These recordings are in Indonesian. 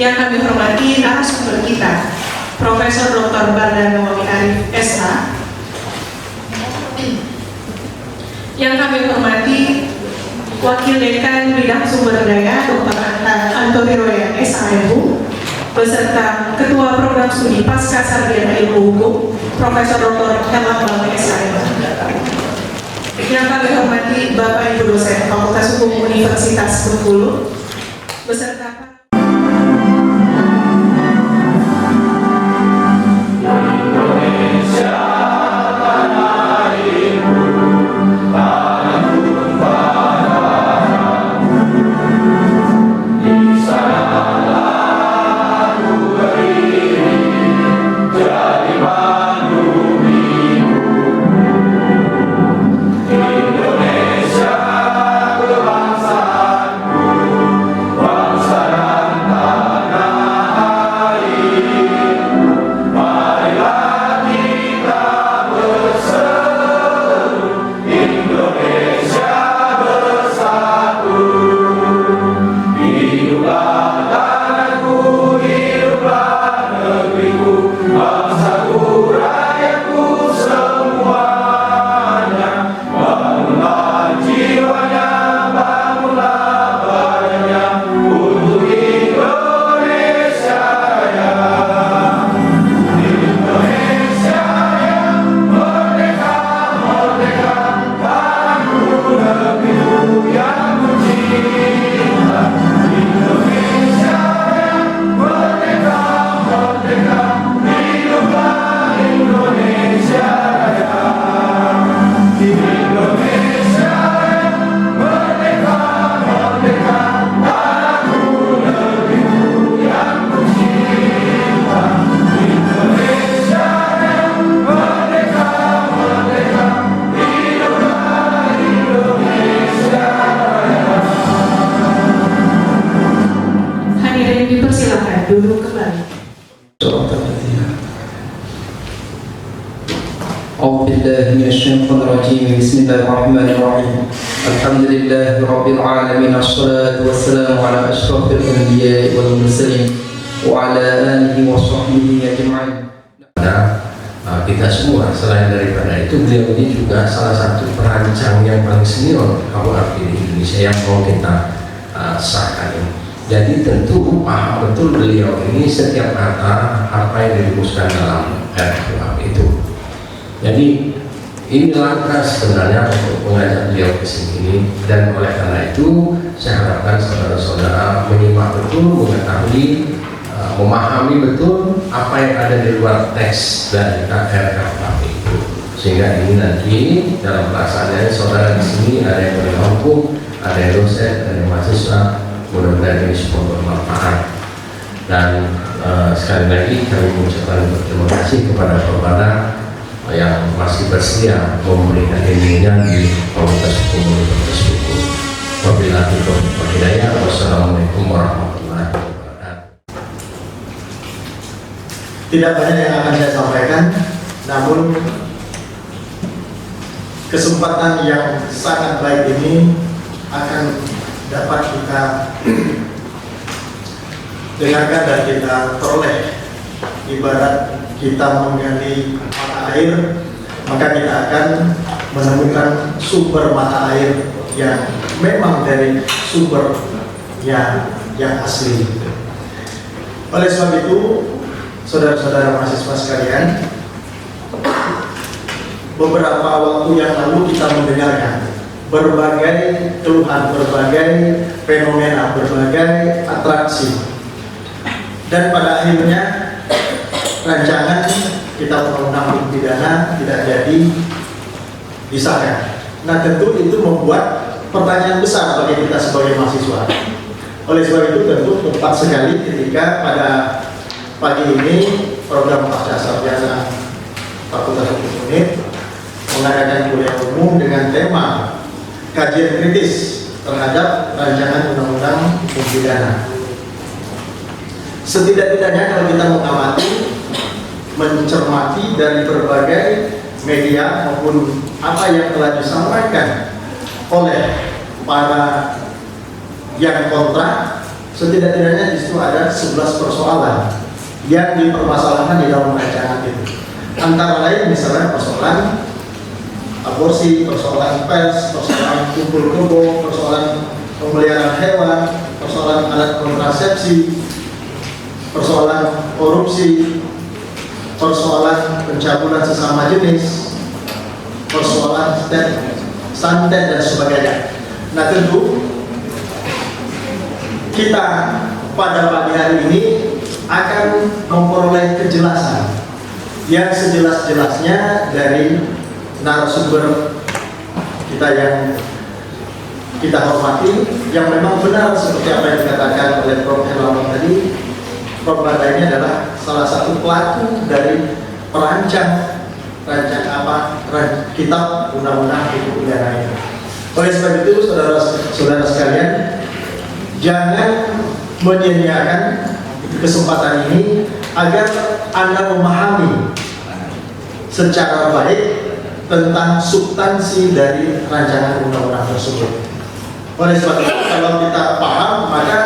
Yang kami hormati narasumber kita, Profesor Dr. Barda Nawawi Arif SH. Yang kami hormati Wakil Dekan Bidang Sumber Daya Dr. Antoni Roya SHMU, beserta Ketua Program Studi Pasca Sarjana Ilmu Hukum, Profesor Dr. Herlambang SHMU. Yang kami hormati Bapak Ibu dosen Fakultas Hukum Universitas Bengkulu, beserta duduk kembali. Bismillahirrahmanirrahim. Alhamdulillahirabbil alamin, wassalatu wassalamu ala asyrafil anbiya'i wal mursalin wa ala alihi wa sahbihi ajma'in. Kita semua, selain daripada itu, beliau ini juga salah satu perancang yang paling senior KUHP di Indonesia yang mau kita sahkan ini. Jadi tentu paham betul beliau ini setiap kata apa yang dirumuskan dalam RKUHP itu. Jadi ini langkah sebenarnya untuk mengajak beliau ke sini, dan oleh karena itu saya harapkan saudara-saudara menyimak betul, mengetahui, memahami betul apa yang ada di luar teks dari RKUHP itu, sehingga ini nanti dalam pelaksanaannya saudara di sini ada yang berhukum, ada yang dosen, ada yang mahasiswa. Mudah-mudahan ini semua bermanfaat. Dan sekali lagi kami mengucapkan terima kasih kepada Bapak yang masih bersedia memberikan ilmunya di Fakultas Hukum Universitas Bengkulu. Wabillahi taufiq wal hidayah. Wassalamualaikum warahmatullahi wabarakatuh. Tidak banyak yang akan saya sampaikan, namun kesempatan yang sangat baik ini akan dapat kita dengarkan dan kita peroleh. Ibarat kita menggali mata air, maka kita akan menemukan sumber mata air yang memang dari sumber yang asli. Oleh sebab itu, saudara-saudara mahasiswa sekalian, beberapa waktu yang lalu kita mendengarkan berbagai keluhan, berbagai fenomena, berbagai atraksi, dan pada akhirnya rancangan Kitab Undang-Undang Hukum Pidana tidak jadi disahkan. Nah, tentu itu membuat pertanyaan besar bagi kita sebagai mahasiswa. Oleh sebab itu tentu tepat sekali ketika pada pagi ini program pasca sarjana Fakultas Hukum Unif mengadakan kuliah umum dengan tema kajian kritis terhadap rancangan undang-undang hukum pidana. Setidak-tidaknya kalau kita mengamati, mencermati dari berbagai media maupun apa yang telah disampaikan oleh para yang kontra setidak-tidaknya di situ ada 11 persoalan yang dipermasalahkan di dalam rancangan itu. Antara lain misalnya persoalan aborsi, persoalan pers, persoalan kumpul kebo, persoalan pemeliharaan hewan, persoalan alat kontrasepsi, persoalan korupsi, persoalan pencabulan sesama jenis, persoalan santet dan sebagainya. Nah tentu kita pada pagi hari ini akan memperoleh kejelasan yang sejelas-jelasnya dari narasumber kita yang kita hormati, yang memang benar seperti apa yang dikatakan oleh Prof. Herlambang tadi. Prof. Banda ini adalah salah satu pelaku dari perancang kitab undang-undang hukum pidana ini. Oleh sebab itu, saudara-saudara sekalian, jangan menyia-nyiakan kesempatan ini agar Anda memahami secara baik tentang substansi dari rancangan undang-undang tersebut. Oleh sebab itu, kalau kita paham, maka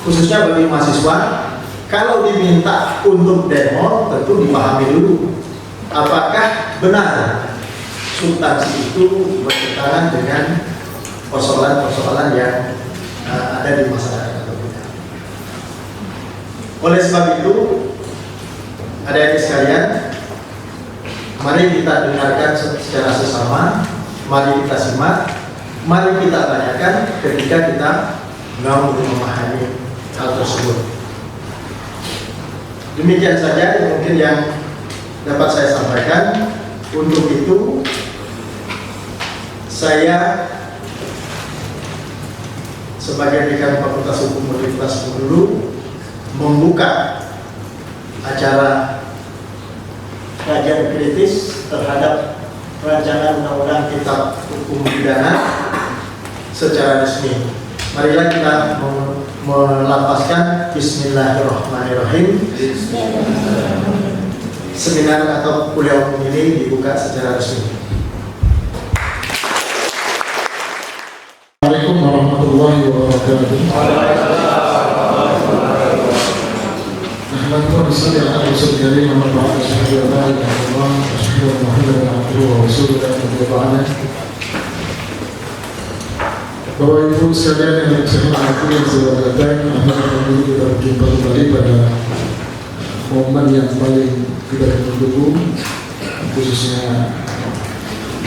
khususnya bagi mahasiswa, kalau diminta untuk demo, tentu dipahami dulu apakah benar substansi itu bertentangan dengan persoalan-persoalan yang ada di masyarakat kita. Oleh sebab itu, adik-adik sekalian, mari kita dengarkan secara sesama, mari kita simak, mari kita tanyakan ketika kita mau memahami hal tersebut. Demikian saja mungkin yang dapat saya sampaikan. Untuk itu, saya sebagai Dekan Fakultas Hukum Universitas Bengkulu membuka acara kajian kritis terhadap rancangan undang-undang kitab hukum pidana secara resmi. Marilah kita melafazkan Bismillahirrahmanirrahim. Seminar atau kuliah umum ini dibuka secara resmi. Assalamualaikum warahmatullahi wabarakatuh. Ahmad Rasul yang aku sendiri memerintahkan syahadu la ilaha illallah wa syahadu Muhammadan abduhu wa rasuluhu dan beribadah. Bapak Ibu sekalian yang saya hormati yang saya banggakan, akhirnya kita berjumpa kembali pada momen yang paling kita tunggu, khususnya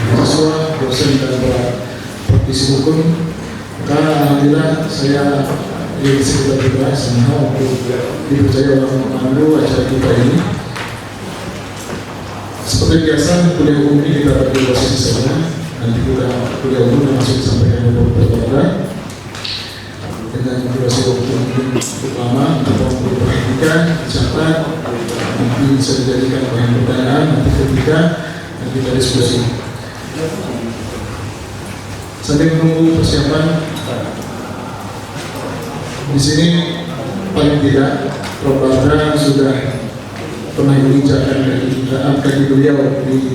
mahasiswa, dosen dan para praktisi hukum. Karena alhamdulillah saya ingin sekitar kita sama untuk dipercaya oleh memandu acara kita ini. Seperti biasa, kuliah umum ini kita bagi posisi saja. Nanti kita kuliah umum yang masih disampaikan oleh beberapa dengan durasi waktu mungkin cukup lama, kita perlu perhatikan, catat, nanti bisa dijadikan bahan pertanyaan nanti ketika kita diskusi. Sambil menunggu persiapan, di sini paling tidak Prof. Banda sudah pernah menginjakkan kaki beliau di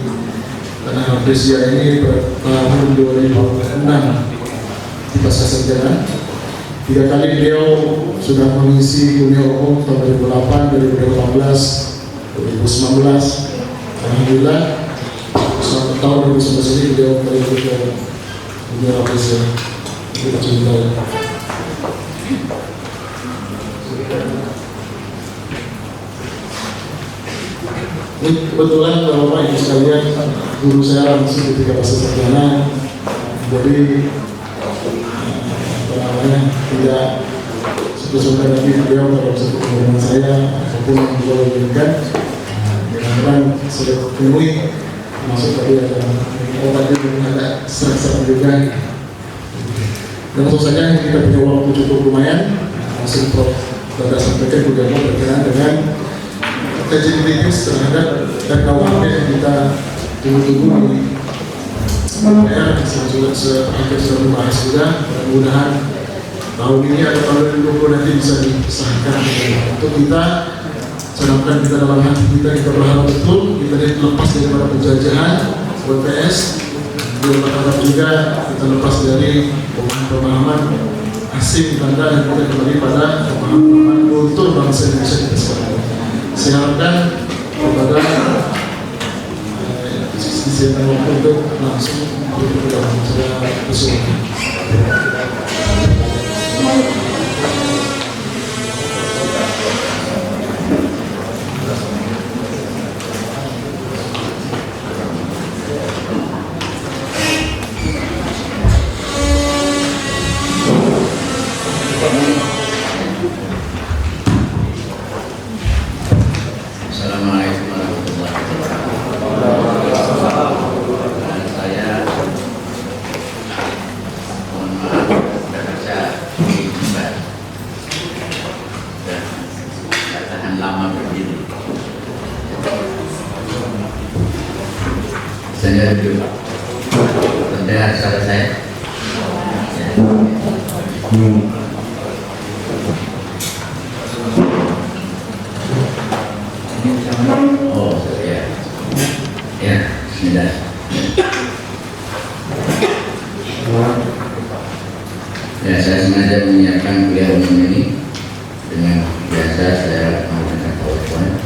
tanah Malaysia ini tahun 2006 di pasca sarjana. 3 kali beliau sudah mengisi kuliah umum tahun 2008, 2018, 2019. Alhamdulillah selama tahun 2019 ini beliau kembali ke dunia Malaysia. Kita cerita. Kebetulan Bapak Ibu sekalian, guru saya langsung ketika pasca sarjana, jadi tidak sebesar lagi beliau dalam satu pengalaman saya apapun yang beliau inginkan. Mudah-mudahan sudah penuhi, masuk tadi ada orang yang ada serang-serang juga. Dan langsung saja kita punya waktu cukup lumayan, langsung Prof. Banda sampaikan juga berkenaan dengan kajian kritis terhadap RKUHP yang kita tunggu-tunggu di DPR. Hampir sudah membahas juga, mudah-mudahan tahun ini atau tahun 2020 nanti bisa disahkan. Untuk kita, sedangkan kita dalam hati kita berharap betul kita lepas daripada penjajahan WPS, kita berharap juga kita lepas dari pemahaman asing Belanda dan kita kembali pada pemahaman kultur bangsa Indonesia kita sekarang. Saya harapkan kepada disediakan waktu untuk langsung berbicara secara keseluruhan. Assalamualaikum warahmatullahi wabarakatuh. Saya mohon maaf sudah baca di Jember. Sudah tidak tahan lama berdiri. Saya duduk. Mendengar suara saya? Ya. Oh, ya. Ya, bismillah. Ya, saya sengaja menyiapkan kuliah umum ini dengan biasa saya menggunakan PowerPoint.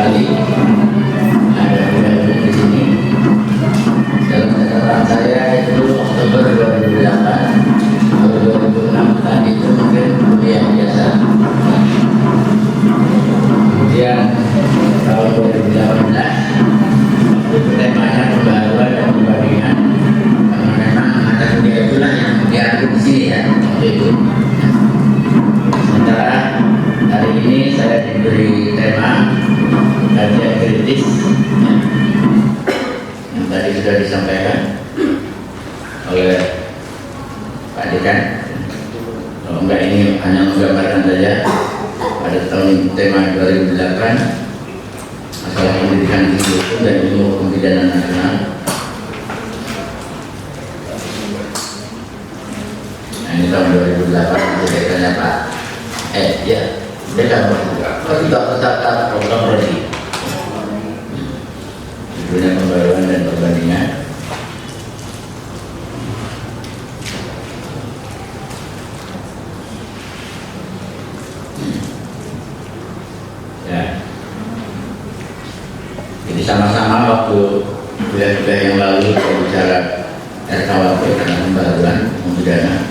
kali ada beliau di sini. Dalam catatan saya itu Oktober 2008, tahun 2006 tadi itu mungkin kuliah biasa. Kemudian tahun 2018 itu temanya pembaruan dan perbandingan, karena memang mata kuliah itulah yang diatur di sini ya waktu itu. Sementara hari ini saya diberi tema kajian kritis ya, yang tadi sudah disampaikan oleh Pak Dekan. Kalau enggak, ini hanya menggambarkan saja pada tahun tema 2008 masalah pendidikan tinggi hukum dan ilmu hukum pidana nasional. Nah, ini tahun 2008 ceritanya Pak ya Dekan tetap program prodi judulnya pembaruan dan perbandingan. Ya, jadi sama-sama waktu kuliah-kuliah yang lalu kita bicara RKUHP karena pembaruan hukum pidana,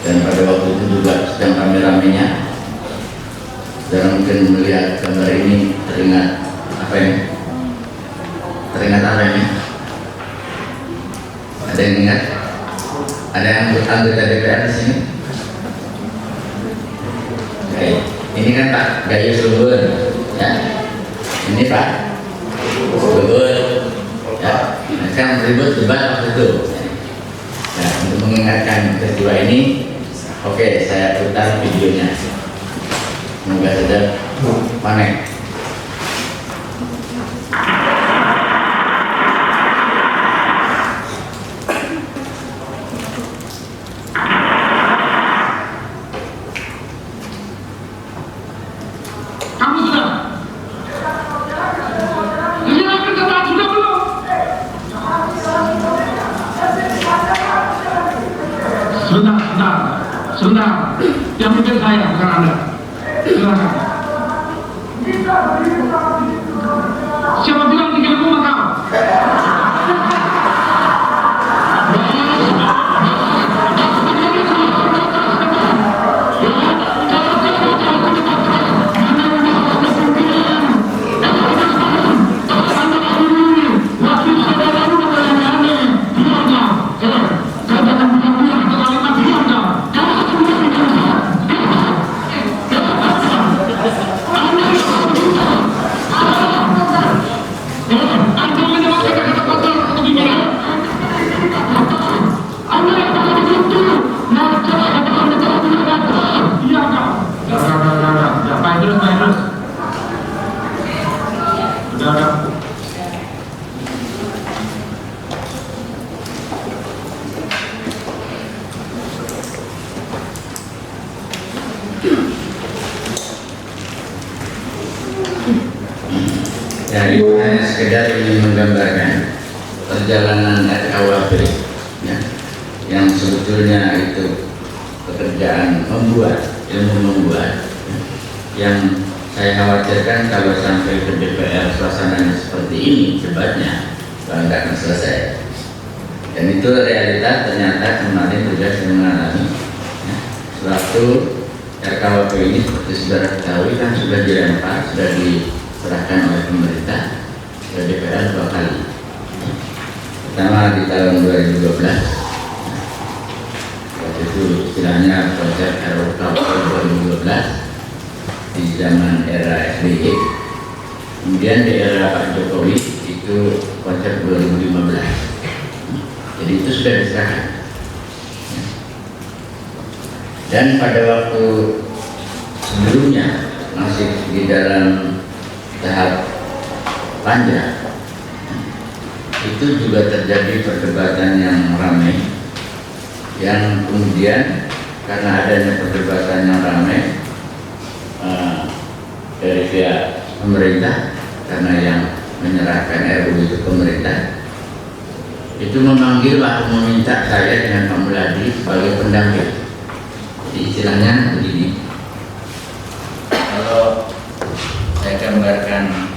dan pada waktu itu juga sedang rame-ramenya. Dan mungkin melihat gambar ini teringat apa ini? Teringat apa ini? Ada yang ingat? Ada yang anggota DPR di sini? Oke. Ini kan Pak Gayus Luhur, ya. Ini Pak Luhur, ya. Nah, kan ribut debat waktu itu. Nah, untuk mengingatkan peristiwa ini, oke, saya putar videonya. Semoga saja panen. Kamu sudah? Ini akan tetap sudah belum? Sebentar. Yang mikir saya, bukan Anda. Silakan. Siapa bilang 3 rumah kau? Ya, itu hanya sekedar ingin menggambarkan perjalanan RKUHP ya, yang sebetulnya itu pekerjaan ilmu membuat yang saya khawatirkan kalau sampai ke DPR suasananya seperti ini debatnya tidak akan selesai. Dan itu realita ternyata kemarin juga saya mengalami ya, sewaktu RKUHP ini seperti saudara ketahui kan sudah dilempar, sudah diserahkan oleh pemerintah ke DPR 2 kali. Pertama di tahun 2012, waktu itu istilahnya konsep RKUHP 2012 di zaman era SBY. Kemudian di era Pak Jokowi itu konsep 2015. Jadi itu sudah diserahkan. Dan pada waktu sebelumnya masih di dalam tahap panjang, itu juga terjadi perdebatan yang ramai, yang kemudian karena adanya perdebatan yang ramai dari pihak pemerintah, karena yang menyerahkan RUU itu pemerintah, itu memanggil atau meminta saya dengan Pak Muladi sebagai pendamping. Jadi istilahnya begini, kalau saya gambarkan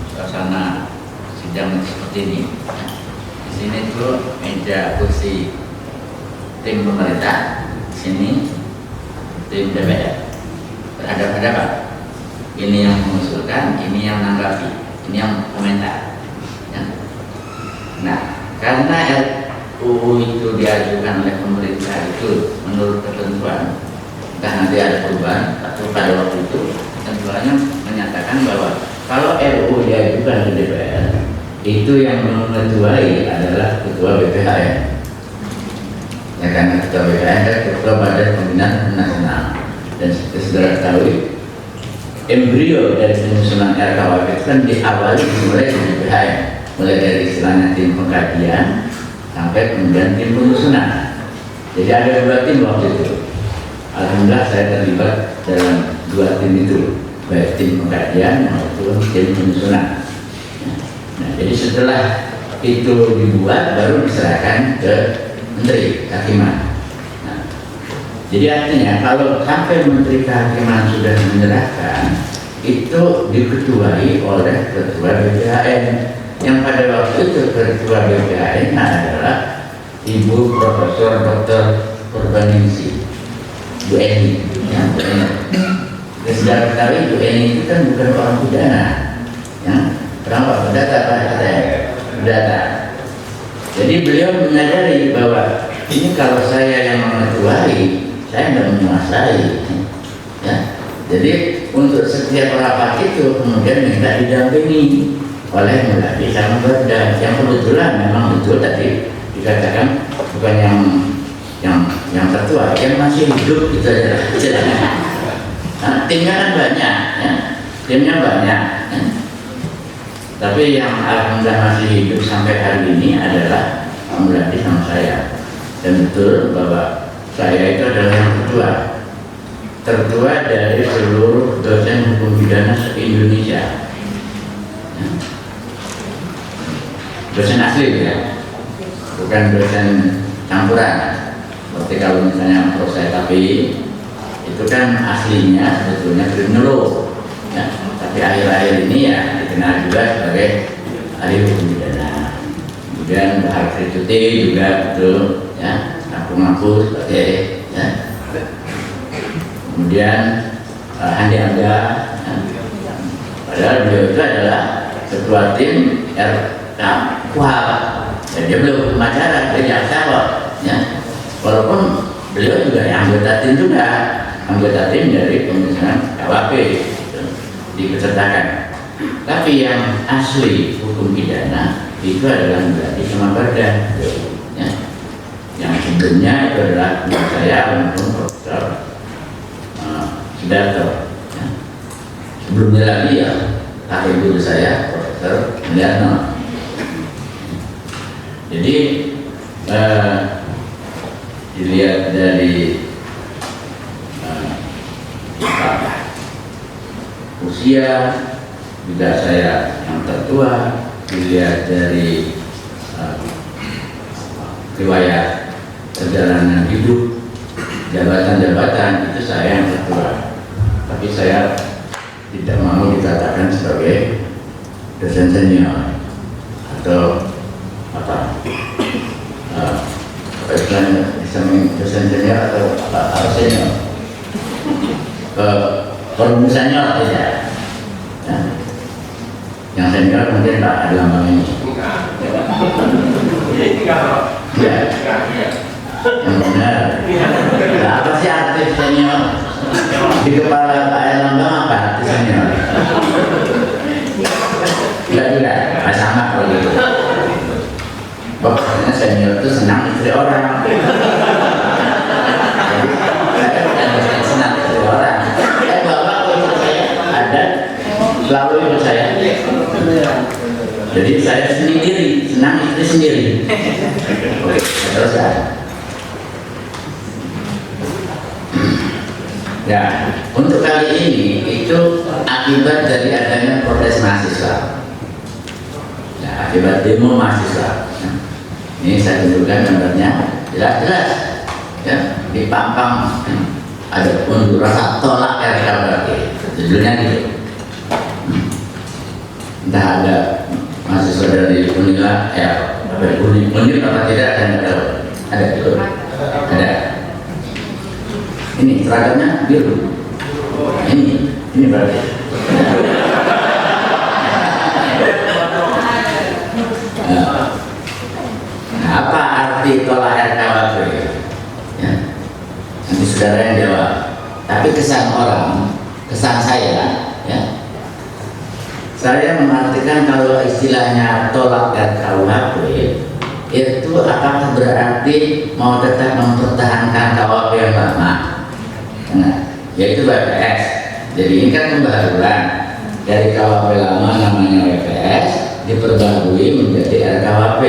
suasana sidang seperti ini. Di sini tuh meja kursi tim pemerintah, di sini tim DPR berhadapan-hadapan. Ini yang mengusulkan, ini yang menanggapi, ini yang komentar. Ya. Nah, karena RUU itu diajukan oleh pemerintah itu menurut ketentuan, entah nanti ada perubahan atau pada waktu itu ketentuannya menyatakan bahwa kalau RUU diajukan ke DPR, itu yang mengetuai adalah ketua BPHN. Ya, karena ketua BPHN adalah ketua Badan Pembinaan Hukum Nasional, dan seperti saudara ketahui, embrio dari penyusunan RKUHP itu kan diawali mulai dari BPHN, mulai dari istilahnya tim pengkajian sampai kemudian tim penyusunan. Jadi ada 2 tim waktu itu. Alhamdulillah saya terlibat dalam 2 tim itu, baik tim pengkajian maupun tim penyusunan. Nah, jadi setelah itu dibuat baru diserahkan ke Menteri Kehakiman. Nah, jadi artinya kalau sampai Menteri Kehakiman sudah menyerahkan, itu diketuai oleh Ketua BPHN, yang pada waktu itu Ketua BPHN adalah Ibu Profesor Dr. Purbaningsih, Bu Eni. Ya, Bu Eni. Sudah ketahui Bu Eni itu kan bukan orang pidana, ya, orang perdata, perdata. Jadi beliau menyadari bahwa ini kalau saya yang mengetuai, saya tidak menguasai. Ya. Jadi untuk setiap rapat itu kemudian minta didampingi oleh Muladi sama Berda, yang kebetulan memang betul tadi dikatakan bukan yang tertua, yang masih hidup itu adalah jalannya. Nah, timnya kan banyak, ya. Timnya banyak. Ya. Tapi yang alhamdulillah masih hidup sampai hari ini adalah Muladi sama saya. Dan betul bahwa saya itu adalah yang tertua dari seluruh dosen hukum pidana se-Indonesia. Ya. Dosen asli ya, bukan dosen campuran. Seperti kalau misalnya Prof. Tapi itu kan aslinya sebetulnya kriminolog, ya. Tapi akhir-akhir ini ya dikenal juga sebagai ahli hukum pidana. Kemudian Mbak Harfi Tuti juga betul, ya, ngaku-ngaku sebagai, ya. Kemudian Handi Angga, ya. Padahal beliau itu adalah ketua tim RKUHP. Ya, dia belum pemacara, dia jaksa kok, ya. Walaupun beliau juga anggota tim dari penyusunan KUHP dipesertakan. Tapi yang asli hukum pidana itu adalah berarti sama Berda, ya. Yang sebelumnya itu adalah saya maupun Profesor Sudarto, ya. Sebelumnya lagi ya kakek guru saya Profesor Mulyatno. Jadi dilihat dari usia juga saya yang tertua, dilihat dari riwayat perjalanan hidup, jabatan-jabatan, itu saya yang tertua. Tapi saya tidak mau dikatakan sebagai dosen senior atau apa dosen senior atau apa senior, forum senior tidak. Ya. Yang senior mungkin tak ada lambang ini. Ya. Yang benar. Nah, apa sih arti senior? Di kepala Pak Erlambang apa arti senior? Tidak, sama kalau gitu. Pokoknya senior itu senang istri orang. Saya bukan senang istri orang. Saya bawa ikut saya ada selalu ikut saya. Jadi saya sendiri senang istri sendiri. Oke, teruskan. Ya, untuk kali ini itu akibat dari adanya protes mahasiswa. Ya, akibat demo mahasiswa. Ini saya tunjukkan gambarnya jelas-jelas, ya, di Pampang ada unjuk rasa tolak RKUHP. judulnya gitu. Entah ada mahasiswa dari Unila, Unil apa tidak, dan ada itu, ada. Ini seragamnya biru. Ini berarti. Nah, apa arti tolak RKUHP? Ya. Nanti saudara yang jawab. Tapi kesan saya, ya, saya mengartikan kalau istilahnya tolak RKUHP itu apakah berarti mau tetap mempertahankan KUHP yang lama? Nah, yaitu WPS. Jadi ini kan pembaharuan dari KUHP lama namanya WPS diperbarui menjadi RKUHP,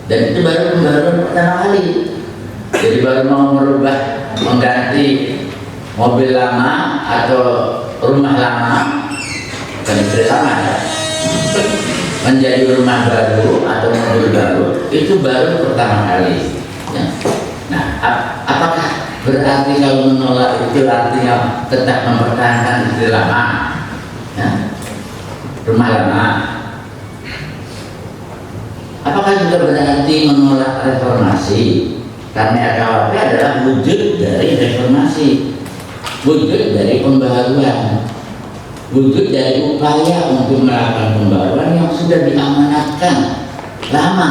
dan itu baru pembaharuan pertama kali. Jadi baru mau merubah, mengganti mobil lama atau rumah lama, bukan istri lama ya, menjadi rumah baru atau mobil baru, itu baru pertama kali ya. Nah, apakah berarti kalau menolak itu artinya tetap mempertahankan istri lama ya, rumah lama? Apakah juga berarti menolak reformasi? Karena RKUHP adalah wujud dari reformasi, wujud dari pembaharuan, wujud dari upaya untuk melakukan pembaharuan yang sudah diamanatkan lama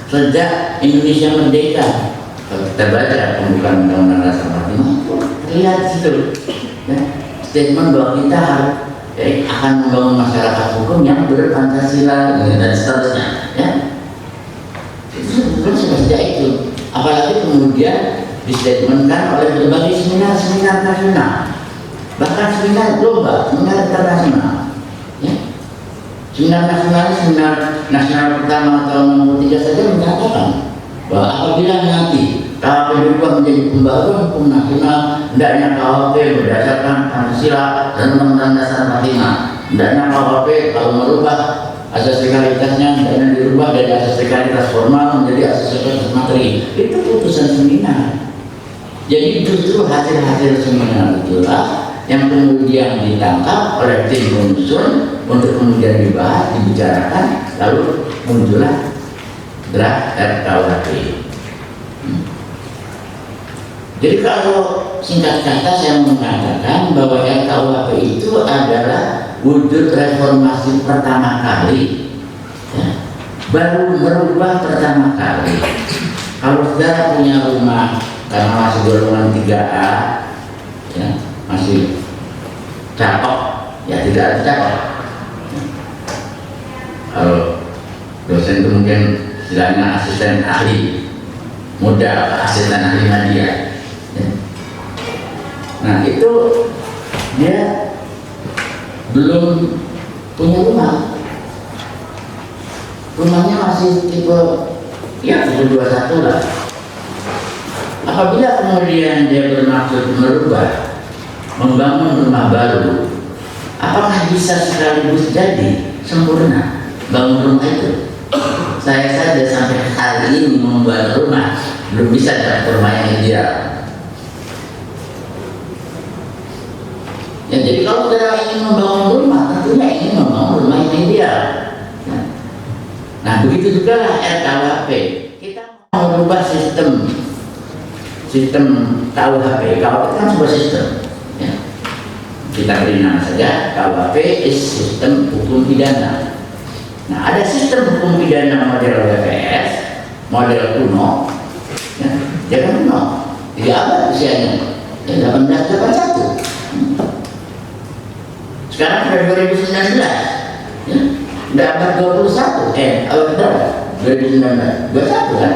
sejak Indonesia merdeka. Kalau kita baca pembukaan Undang-Undang Dasar 45, terlihat situ ya, statement bahwa kita akan membangun masyarakat hukum yang berpancasila dan seterusnya ya. Itu sudah sejak itu. Apalagi kemudian distatementkan oleh berbagai seminar-seminar nasional, bahkan seminar global, seminar internasional ya. Seminar nasional pertama tahun 63 saja menyatakan bahwa apabila nanti KUHP berubah menjadi pembaharuan hukum nasional, hendaknya KUHP berdasarkan Pancasila dan Undang-Undang Dasar 45. Hendaknya KUHP kalau merubah asas legalitasnya hendaknya dirubah dari asas legalitas formal menjadi asas legalitas materi. Itu putusan seminar. Jadi justru hasil-hasil seminar itulah yang kemudian ditangkap oleh tim penyusun untuk kemudian dibahas, dibicarakan, lalu muncullah draft RKUHP. Jadi kalau singkat kata saya mengatakan bahwa RKUHP itu adalah wujud reformasi pertama kali ya, baru merubah pertama kali. Kalau saudara punya rumah karena masih golongan 3A ya, masih cakep ya, tidak ada cakep. Kalau dosen itu mungkin istilahnya asisten ahli muda, asisten ahli media ya. Nah itu dia belum punya rumah, rumahnya masih tipe ya tipe 21 lah. Apabila kemudian dia bermaksud merubah, membangun rumah baru, apakah bisa sekaligus jadi sempurna bangun rumah itu? Saya saja sampai hari ini membuat rumah belum bisa dapat rumah yang ideal. Ya, jadi kalau saudara ingin membangun rumah, tentunya ingin membangun rumah yang ideal. Nah, begitu juga lah RKUHP. Kita mau merubah sistem KUHP. KUHP kan sebuah sistem. Ya. Kita beri nama saja KUHP is sistem hukum pidana. Nah, ada sistem hukum pidana model WPS, model kuno. Ya, jangan kuno. 3 abad usianya. Ya, 1881. Sekarang sudah 2019 ya, udah abad 21 abad berapa? 2019 21 kan?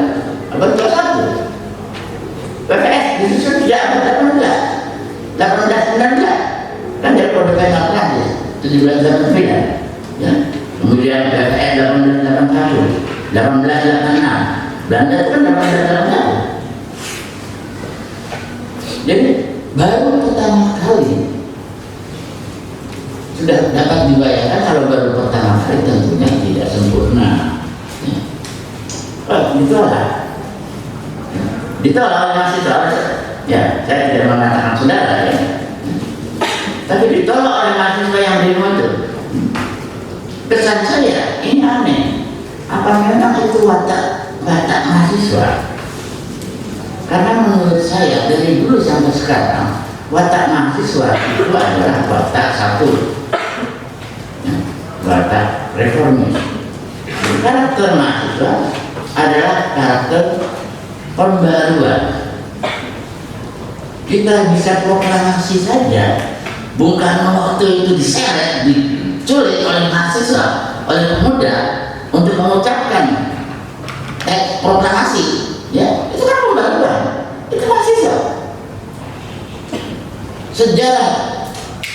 Abad 21 PPS disusun sejak abad 18 19 kan dari produk penal Prancis 1789 ya. Kemudian PPS 1881 1886 Belanda itu kan 1881. Jadi baru pertama kali sudah dapat dibayangkan kalau baru pertama kali tentunya tidak sempurna. Ditolak oleh mahasiswa. Ya, saya tidak mengatakan saudara ya. Tapi ditolak oleh mahasiswa yang demo itu. Kesan saya, ini aneh. Apa memang itu watak mahasiswa? Karena menurut saya dari dulu sampai sekarang watak mahasiswa itu adalah watak satu, watak reformis. Karakter mahasiswa adalah karakter pembaruan. Kita bisa proklamasi saja. Bung Karno waktu itu diseret, diculik oleh mahasiswa, oleh pemuda untuk mengucapkan proklamasi, ya itu kan pembaruan, itu mahasiswa. Sejarah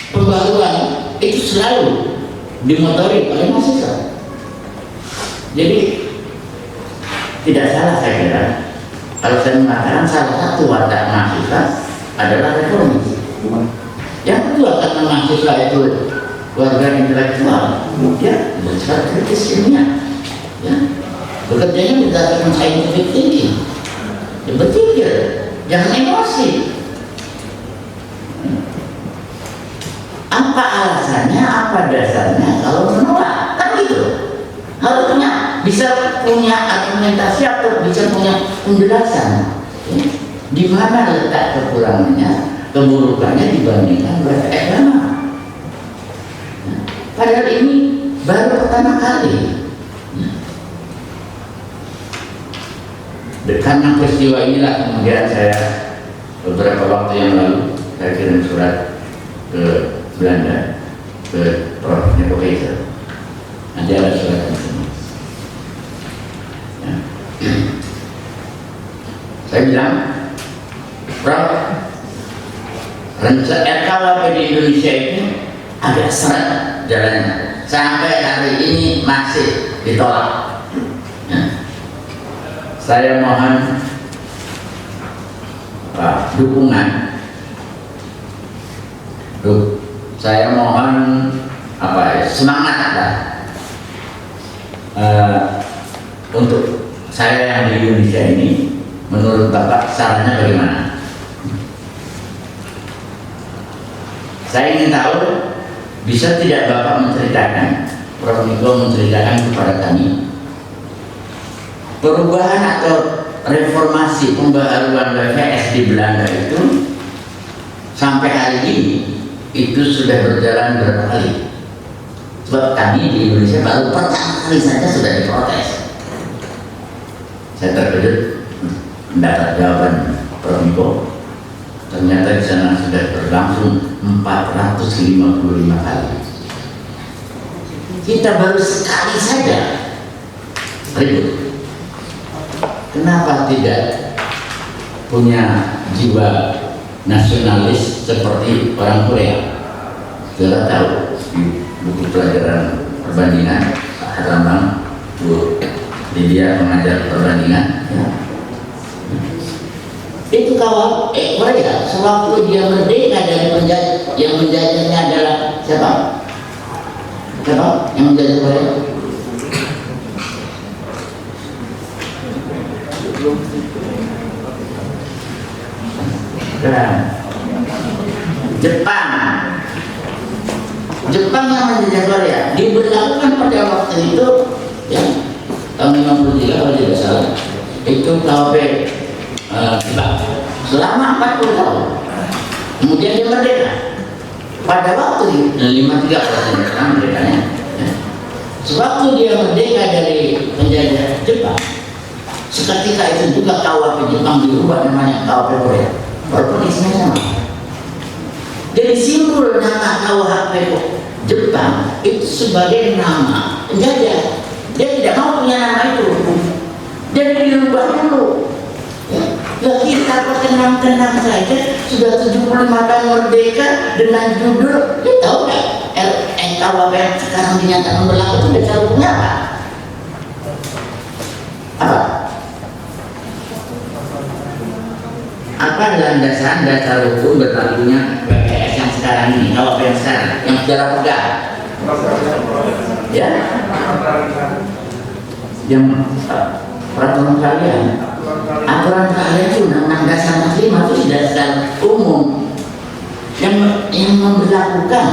pembaruan itu selalu dimotori oleh mahasiswa. Jadi tidak salah saya kira kalau saya mengatakan salah satu watak mahasiswa adalah reformis. Yang kedua, karena mahasiswa itu warga intelektual, dia bersifat kritis ilmiah, ya, bekerjanya berdasarkan scientific thinking, ya, berpikir, jangan emosi. Apa alasannya, apa dasarnya kalau menolak? Kan gitu. Harusnya bisa punya argumentasi atau bisa punya penjelasan, ya, di mana letak kekurangannya, keburukannya dibandingkan WTF lama. Padahal ini baru pertama kali. Karena peristiwa inilah kemudian saya beberapa waktu yang lalu saya kirim surat ke Belanda, ke Prof. Neko Keizer. Nanti ada surat di sini. Ya. Saya bilang, Prof, RKUHP di Indonesia ini agak seret jalannya. Sampai hari ini masih ditolak. Ya. Saya mohon dukungan. Saya mohon semangat lah untuk saya yang di Indonesia ini. Menurut Bapak sarannya bagaimana? Saya ingin tahu, bisa tidak Bapak menceritakan, Prof. Niko menceritakan kepada kami perubahan atau reformasi pembaharuan WVS di Belanda itu sampai hari ini itu sudah berjalan berapa kali? Sebab kami di Indonesia baru pertama kali saja sudah diprotes. Saya terkejut mendapat jawaban Prof. Niko. Ternyata di sana sudah berlangsung 455 kali. Kita baru sekali saja ribut. Kenapa tidak punya jiwa nasionalis seperti orang Korea? Kita tahu di buku pelajaran perbandingan Pak Harambang, Bu Lydia mengajar perbandingan. Ya. Itu kawan Korea sewaktu dia merdeka dari penjajah, yang menjajahnya adalah siapa? Siapa yang menjajah Korea? Jepang yang menjajah Korea diberlakukan pada waktu itu, ya, tahun 53 kalau tidak salah, itu KUHP selama 40 tahun. Kemudian dia merdeka. Pada waktu 53 kalau merdekanya, ya. Sewaktu dia merdeka dari penjajah Jepang, seketika itu juga KUHP Jepang dirubah namanya KUHP Korea. Walaupun isinya sama. Jadi simbol nama KUHP Jepang itu sebagai nama penjajah. Dia tidak mau punya nama itu. Jadi dirubah dulu. Ya kita tenang-tenang saja sudah 75 tahun merdeka dengan judul, ya tahu nggak? KUHP yang sekarang dinyatakan berlaku itu dasar hukumnya apa? Apa landasan dasar hukum berlakunya WPS yang sekarang ini, KUHP yang sekarang, yang sejarah pegang? Ya? Yang peraturan kalian. Aturan kalian itu Undang-Undang Dasar 45 itu dasar umum. yang memberlakukan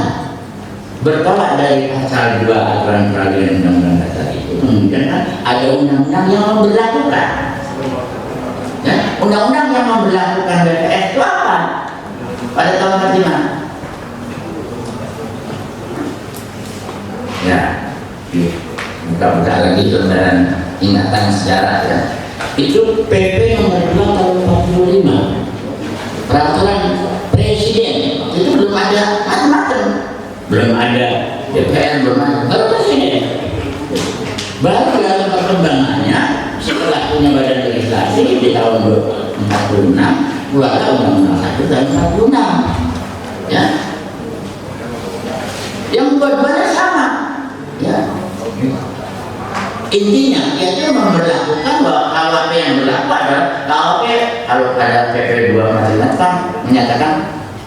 bertolak dari pasal 2 aturan peradilan undang-undang dasar itu, kemudian ada undang-undang yang memberlakukan. Ya, undang-undang yang memberlakukan BPS itu apa? Pada tahun 45. Ya, buka-buka lagi lembaran ingatan sejarah ya. Itu PP nomor 2 tahun 45. Peraturan presiden itu belum ada macam-macam, belum ada DPR, belum ada, baru presiden. Baru dalam perkembangannya setelah punya badan legislasi di tahun 46 keluarlah Undang-Undang 1 tahun 46 ya, yang dua-duanya sama ya. Intinya yaitu memberlakukan bahwa KUHP yang berlaku adalah KUHP. Kalau pada PP 2 kan menyatakan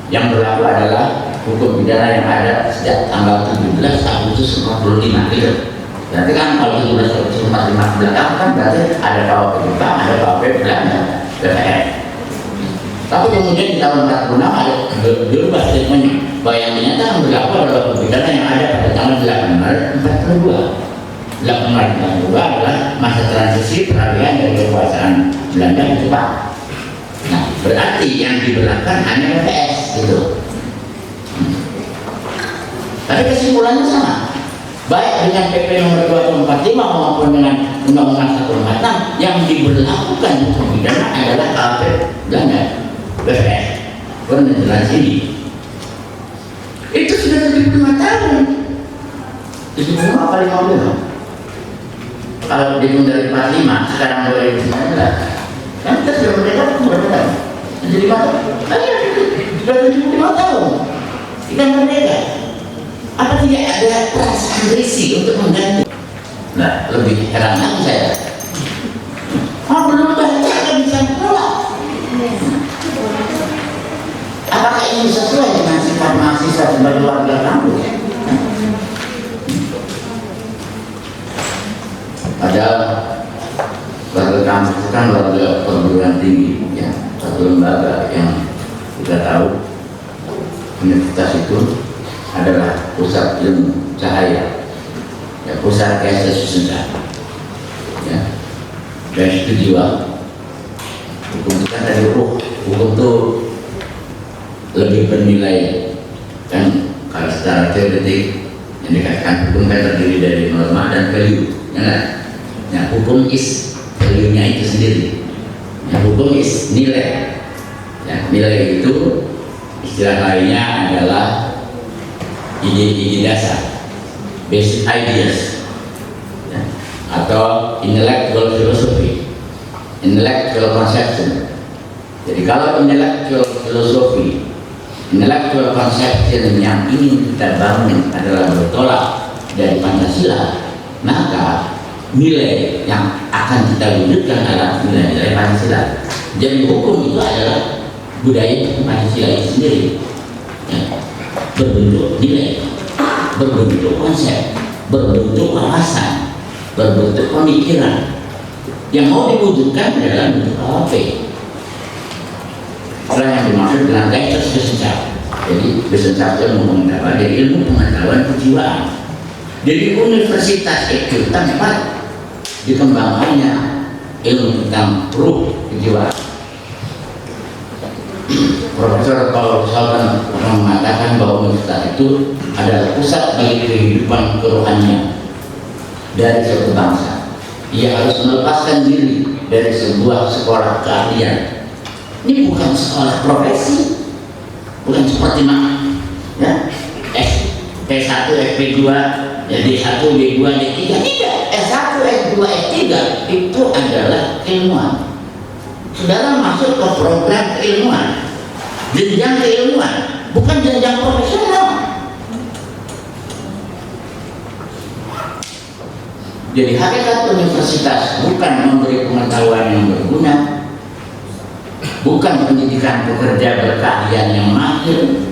yang berlaku adalah hukum pidana yang ada sejak tanggal 17 Agustus 45 gitu. Berarti kan kalau 17 Agustus 45 belakang kan berarti ada KUHP juga, ada KUHP belakang BPS. Tapi kemudian di tahun 46 ada berubah statementnya bahwa yang menyatakan berlaku adalah hukum pidana yang ada pada tanggal 8 Maret 42. 8 Maret 42 adalah masa transisi peralihan dari kekuasaan Belanda ke Jepang. Nah, berarti yang diberlakukan hanya BPS gitu. Tapi kesimpulannya sama. Baik dengan PP nomor 2 tahun 45 maupun dengan Undang-Undang 146 yang diberlakukan hukum pidana adalah KUHP Belanda, BPS. Pernah jelas ini. Itu sudah 75 tahun. 75 kali 50. Kalau dihitung dari 45 sekarang 2019 kan kita sudah merdeka berapa tahun? 75 tahun? Sudah 75 tahun kita merdeka. Apa tidak ada perasaan risih untuk mengganti? Nah, lebih heran lagi saya. Belum baca kan bisa menolak. Apakah ini sesuai dengan sifat mahasiswa sebagai warga kampus? Padahal warga kampus itu kan warga perguruan tinggi ya, satu lembaga yang kita tahu universitas itu adalah pusat ilmu cahaya ya, pusat kesehatan ya, dan itu jiwa. Hukum itu kan dari ruh, hukum itu lebih bernilai kan. Kalau secara teoretik yang dikatakan hukum kan terdiri dari norma dan value ya kan? Nah, hukum is value-nya itu sendiri. Ya, hukum is nilai. Ya, nilai itu istilah lainnya adalah ide-ide dasar, basic ideas, ya, atau intellectual philosophy, intellectual conception. Jadi kalau intellectual philosophy, intellectual conception yang ingin kita bangun adalah bertolak dari Pancasila, maka nilai yang akan kita wujudkan adalah nilai-nilai Pancasila. Jadi hukum itu adalah budaya Pancasila itu sendiri ya, berbentuk nilai, berbentuk konsep, berbentuk wawasan, berbentuk pemikiran yang mau diwujudkan dalam bentuk KUHP. Orang yang dimaksud dengan Kaitos Wissenschaft. Jadi Wissenschaft itu mengetahui dari ilmu pengetahuan kejiwaan. Jadi universitas itu tempat dikembangkannya ilmu tentang ruh kejiwaan. Profesor Paul Salman pernah mengatakan bahwa universitas itu adalah pusat bagi kehidupan kerohanian dari suatu bangsa. Ia harus melepaskan diri dari sebuah sekolah keahlian. Ini bukan sekolah profesi, bukan seperti ya S1, SP2, ya D1, D2, D3, tidak. S1, S2, S3 itu adalah keilmuan. Saudara masuk ke program keilmuan, jenjang keilmuan, bukan jenjang profesional. Jadi hakikat universitas bukan memberi pengetahuan yang berguna, bukan pendidikan pekerja berkeahlian yang mahir,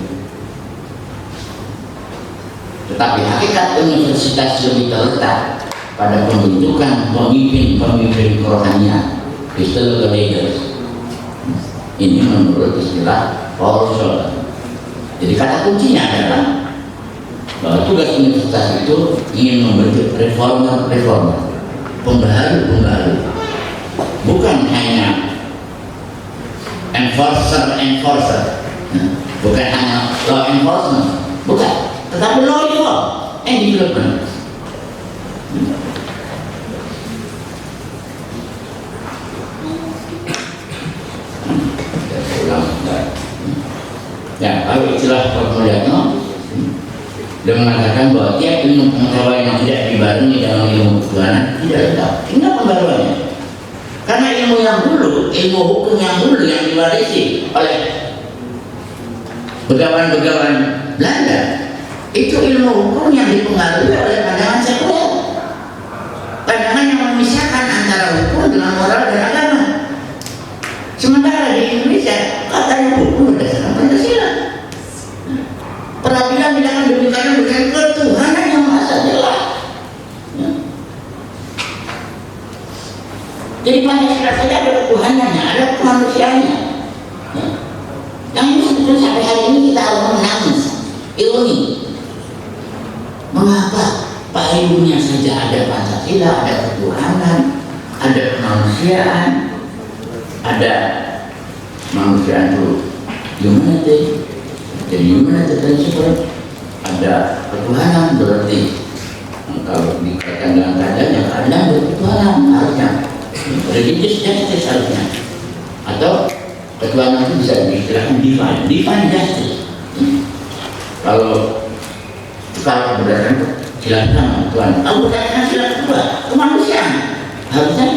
tetapi hakikat universitas lebih terletak pada pembentukan pemimpin-pemimpin kerohanian, historical leaders. Ini menurut istilah Paul Salman. Jadi kata kuncinya adalah bahwa tugas universitas itu ingin membentuk reformer, pembaharu, bukan hanya enforcer, bukan hanya law enforcement, bukan, tetapi law reform and development. Ya, kalau istilah Prof. Mulyatno, dia mengatakan bahwa tiap ilmu pengetahuan yang tidak dibarengi dalam ilmu ketuhanan tidak lengkap. Inilah pembaruannya. Karena ilmu yang dulu, ilmu hukum yang dulu yang diwarisi oleh begawan-begawan Belanda, itu ilmu hukum yang dipengaruhi oleh pandangan sekuler, pandangan yang memisahkan antara hukum dengan moral dan agama. Sementara di Indonesia katanya hukum berdasarkan Pancasila, peradilan tidak akan diberikan dengan ketuhanan yang maha jelas. Jadi Pancasila saja ada ketuhanannya, ada kemanusiaannya. Yang ini sebetulnya sampai hari ini kita harus menangis, ironi. Mengapa payungnya saja ada Pancasila, ada ketuhanan, ada kemanusiaan, ada manusia itu humanity, jadi humanity principle, ada ketuhanan, berarti kalau dikaitkan dengan keadaan keadilan berketuhanan harusnya, religious justice harusnya, atau ketuhanan itu bisa diistilahkan divine justice. Kalau berdasarkan sila pertama Tuhan, kalau berdasarkan sila kedua kemanusiaan harusnya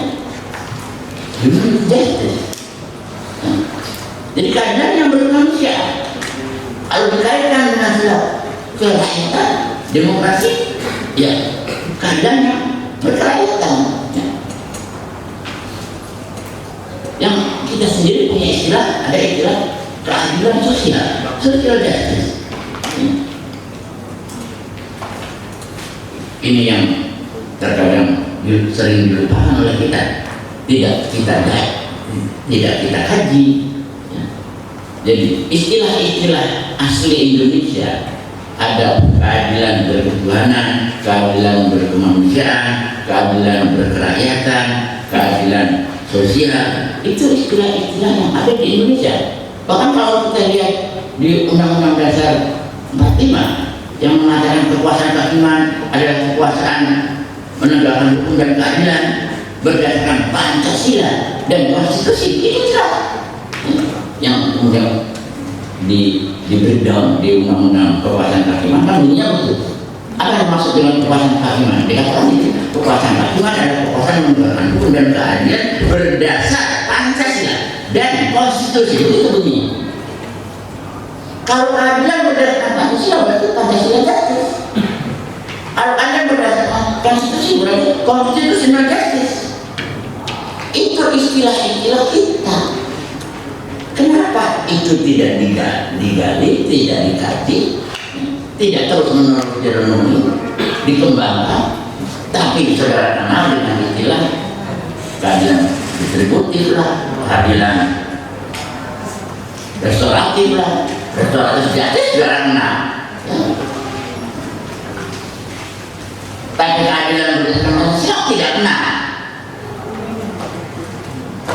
human justice. Jadi keadaan yang berkemanusiaan, kalau dikaitkan dengan sila kerakyatan, demokrasi, ya keadaan yang berkerakyatan. Yang kita sendiri punya istilah, ada istilah keadilan sosial, social justice. Ini yang terkadang sering dilupakan oleh kita, tidak kita kaji. Jadi istilah-istilah asli Indonesia ada keadilan berketuhanan, keadilan berkemanusiaan, keadilan berkerakyatan, keadilan sosial. Itu istilah-istilah yang ada di Indonesia. Bahkan kalau kita lihat di Undang-Undang Dasar 45 yang mengatakan kekuasaan kehakiman adalah kekuasaan menegakkan hukum dan keadilan berdasarkan Pancasila dan konstitusi, itu jelas. Yang kemudian di breakdown di Undang-Undang Kekuasaan Kehakiman kan bunyinya begitu. Apa yang maksud dengan kekuasaan kehakiman? Dikatakan itu kekuasaan kehakiman adalah kekuasaan menegakkan hukum dan keadilan berdasar Pancasila dan konstitusi, itu bunyinya. Kalau keadilan berdasarkan Pancasila berarti Pancasila justice. Kalau keadilan berdasarkan konstitusi berarti constitutional justice. Itu istilah-istilah kita. Kenapa itu tidak digali, tidak dikaji, tidak terus-menerus direnungi, dikembangkan, tapi saudara kenal dengan istilah keadilan distributif lah, keadilan restoratif lah, restoratif justice saudara kenal. Tapi keadilan berdasarkan manusia tidak kenal.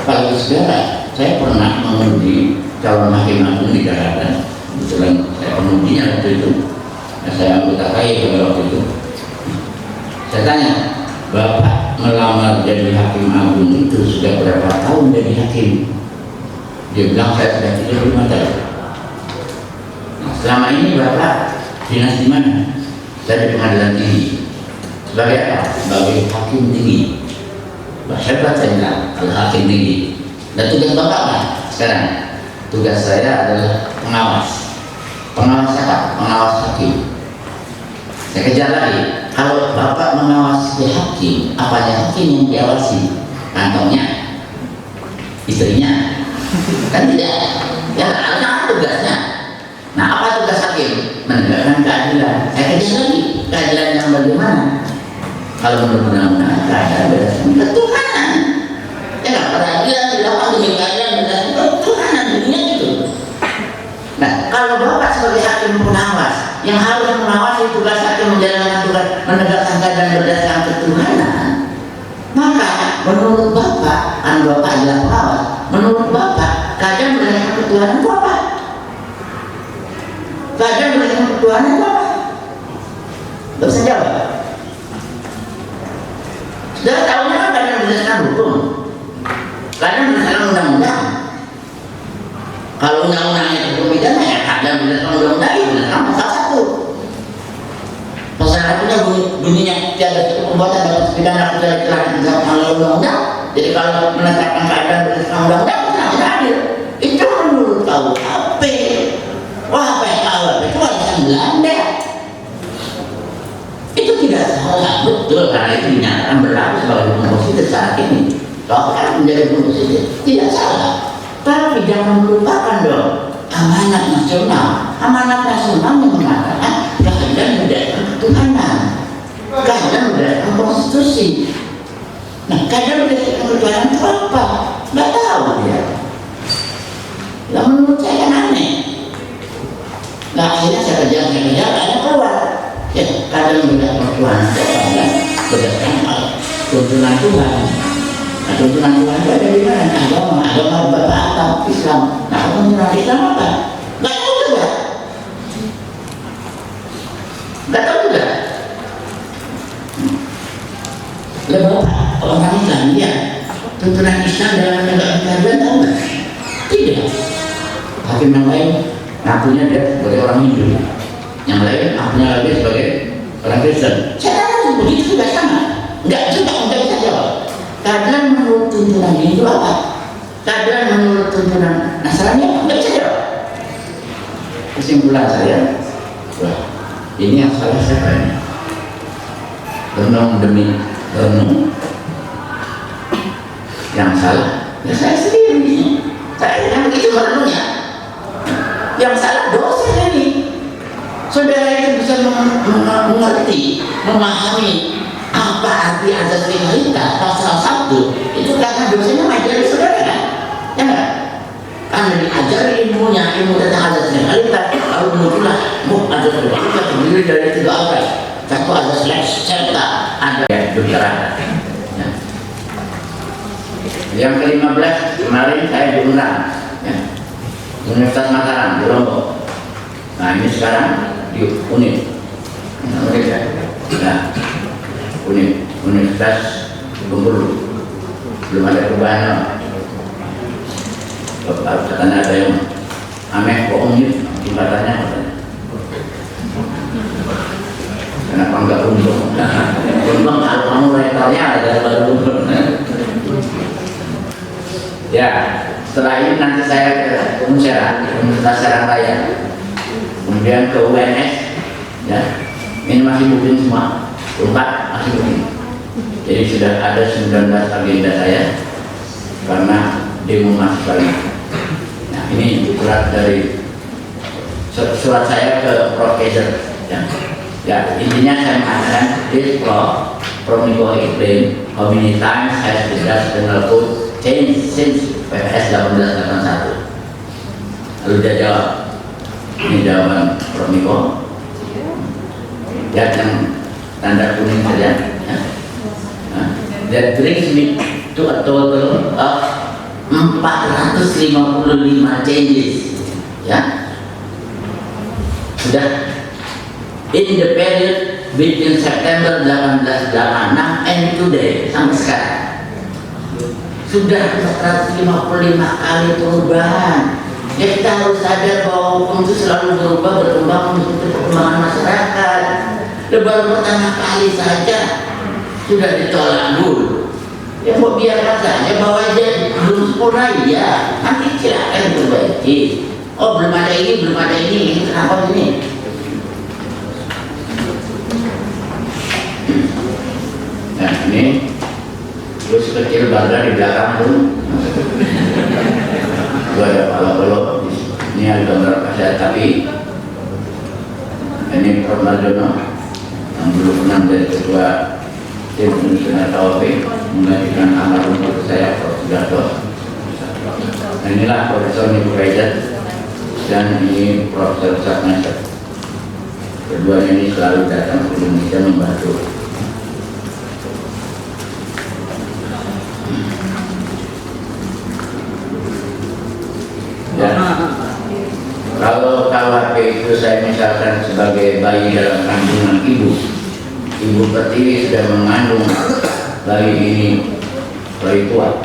Kalau saudara, saya pernah menguji calon hakim agung di Jakarta. Kebetulan saya pengujinya waktu itu. Saya anggota KAI pada waktu itu. Saya tanya, Bapak melamar jadi hakim agung itu sudah berapa tahun jadi hakim? Dia bilang saya sudah 35 tahun. Nah, selama ini Bapak dinas di mana? Saya di pengadilan tinggi. Sebagai apa? Sebagai hakim tinggi. Hebat saya bilang, kalau hakim tinggi. Dan tugas Bapak apa sekarang? Tugas saya adalah pengawas. Pengawas apa? Pengawas hakim. Saya kejar lagi. Kalau Bapak mengawasi hakim, apanya hakim yang diawasi? Kantongnya? Istrinya? Kan tidak. Ya, apa tugasnya? Nah, apa tugas hakim? Menegakkan keadilan. Saya kejar lagi. Keadilan yang bagaimana? Kalau menurut undang-undang keadilan berdasarkan ketuhanan. Ya, peradilan dilakukan dengan keadilan berdasarkan ketuhanan dunia itu. Nah, kalau Bapak sebagai hakim yang harus mengawasi tugas hakim menjalankan tugas menegakkan keadilan berdasarkan ketuhanan, maka menurut Bapak, kan Bapak adalah pengawas, menurut Bapak keadilan berdasarkan ketuhanan itu apa? Keadilan berdasarkan ketuhanan itu apa? Gak bisa jawab. Sudah tahunya kan keadilan berdasarkan hukum, keadilan berdasarkan undang-undang. Kalau undang-undangnya hukum pidana ya keadilan berdasarkan undang-undang itu berdasarkan pasal 1. Pasal 1-nya bunyinya tiada satu perbuatan dapat pidana kecuali telah ditetapkan oleh undang-undang. Jadi kalau menetapkan keadilan berdasarkan undang-undang itu tidak adil. Itu menurut KUHP. Wah, KUHP itu warisan Belanda. Itu tidak salah, betul, karena itu dinyatakan berlaku sebagai hukum positif saat ini. Kalau kan menjadi hukum positif, tidak salah. Tapi jangan melupakan dong amanat nasional. Amanat nasional yang mengatakan keadilan berdasarkan ketuhanan, keadilan berdasarkan konstitusi. Nah, keadilan berdasarkan ketuhanan itu apa? Nggak tahu dia. Nah, menurut saya kan aneh. Nah, akhirnya saya kerja, ada keluar. Ya, keadilan berdasarkan ketuhanan itu apa? Berdasarkan tuntunan Tuhan. Nah, tuntunan Tuhan itu ada di mana? Agama Bapak Islam. Nah, tuntunan Islam apa? Nggak tahu juga. Nggak tahu juga. Lah Bapak, orang Islam ya, tuntunan Islam dalam menegakkan keadilan tahu nggak? Tidak. Hakim yang lain ngakunya dia sebagai orang Hindu, yang lain ngakunya lagi sebagai orang Kristen. Saya tahu begitu juga sama. Nggak bisa jawab. Keadilan menurut tuntunan Hindu apa? Keadilan menurut tuntunan Nasrani apa? Nggak bisa jawab. Kesimpulan saya, wah, ini yang salah siapa ini? Renung demi renung. Yang salah, ya saya sendiri. Saya yang begitu merenungnya. Yang salah dosa ini. Saudara itu bisa mengerti, memahami apa arti azas legalitas pasal 1 itu karena dosanya ngajari saudara kan? Ya enggak? Anda diajari ilmu tentang azas legalitas, lalu muncullah azas legalitas terdiri dari 3 asas. Satu azas lex serta ada dokteran. Ya. Yang ke-15 kemarin saya diundang, ya. Universitas Mataram di Lombok. Nah ini sekarang di UNID. Nah, Universitas Bengkulu belum ada perubahan. Katanya ada yang aneh kok UNID tingkatannya. Kenapa enggak untung? Untung kalau kamu rektornya ada baru untung. Ya, setelah ini nanti saya ke Universitas Serang Raya, kemudian ke UNS, ya. Ini masih booking semua, 4 masih booking. Jadi sudah ada 19 agenda saya karena demo mahasiswa ini. Nah ini surat saya ke Profesor. Ya intinya saya mengatakan this law from Nico explain how many times has the draft penal code changed since PPS 1881. Lalu dia jawab, ini jawaban Prof. Nico. Ya yang tanda kuning saja. That brings me to a total of 455 changes. Ya, sudah in the period between September 1886 and today sampai sekarang sudah 455 kali perubahan. Ya kita harus sadar bahwa hukum itu selalu berubah, berkembang mengikuti perkembangan masyarakat. Baru pertama kali saja sudah ditolak dulu. Ya mau biarkan saja bahwa aja belum sempurna ya. Nanti silakan diperbaiki. Oh belum ada ini, kenapa ini? Nah ini terus kecil bangga di belakang tuh. Gua ada kalau ini ada gambar saya tapi ini Prof. Marjono yang dulu pernah menjadi ketua tim Indonesia KUHP menggantikan almarhum saya Prof. Sudarto. Nah inilah Profesor Nico Kaiser dan ini Profesor Satnasar. Keduanya ini selalu datang ke Indonesia membantu. Ya. Kalau KWP itu saya misalkan sebagai bayi dalam kandungan ibu pertiwi sudah mengandung bayi ini, bayi tua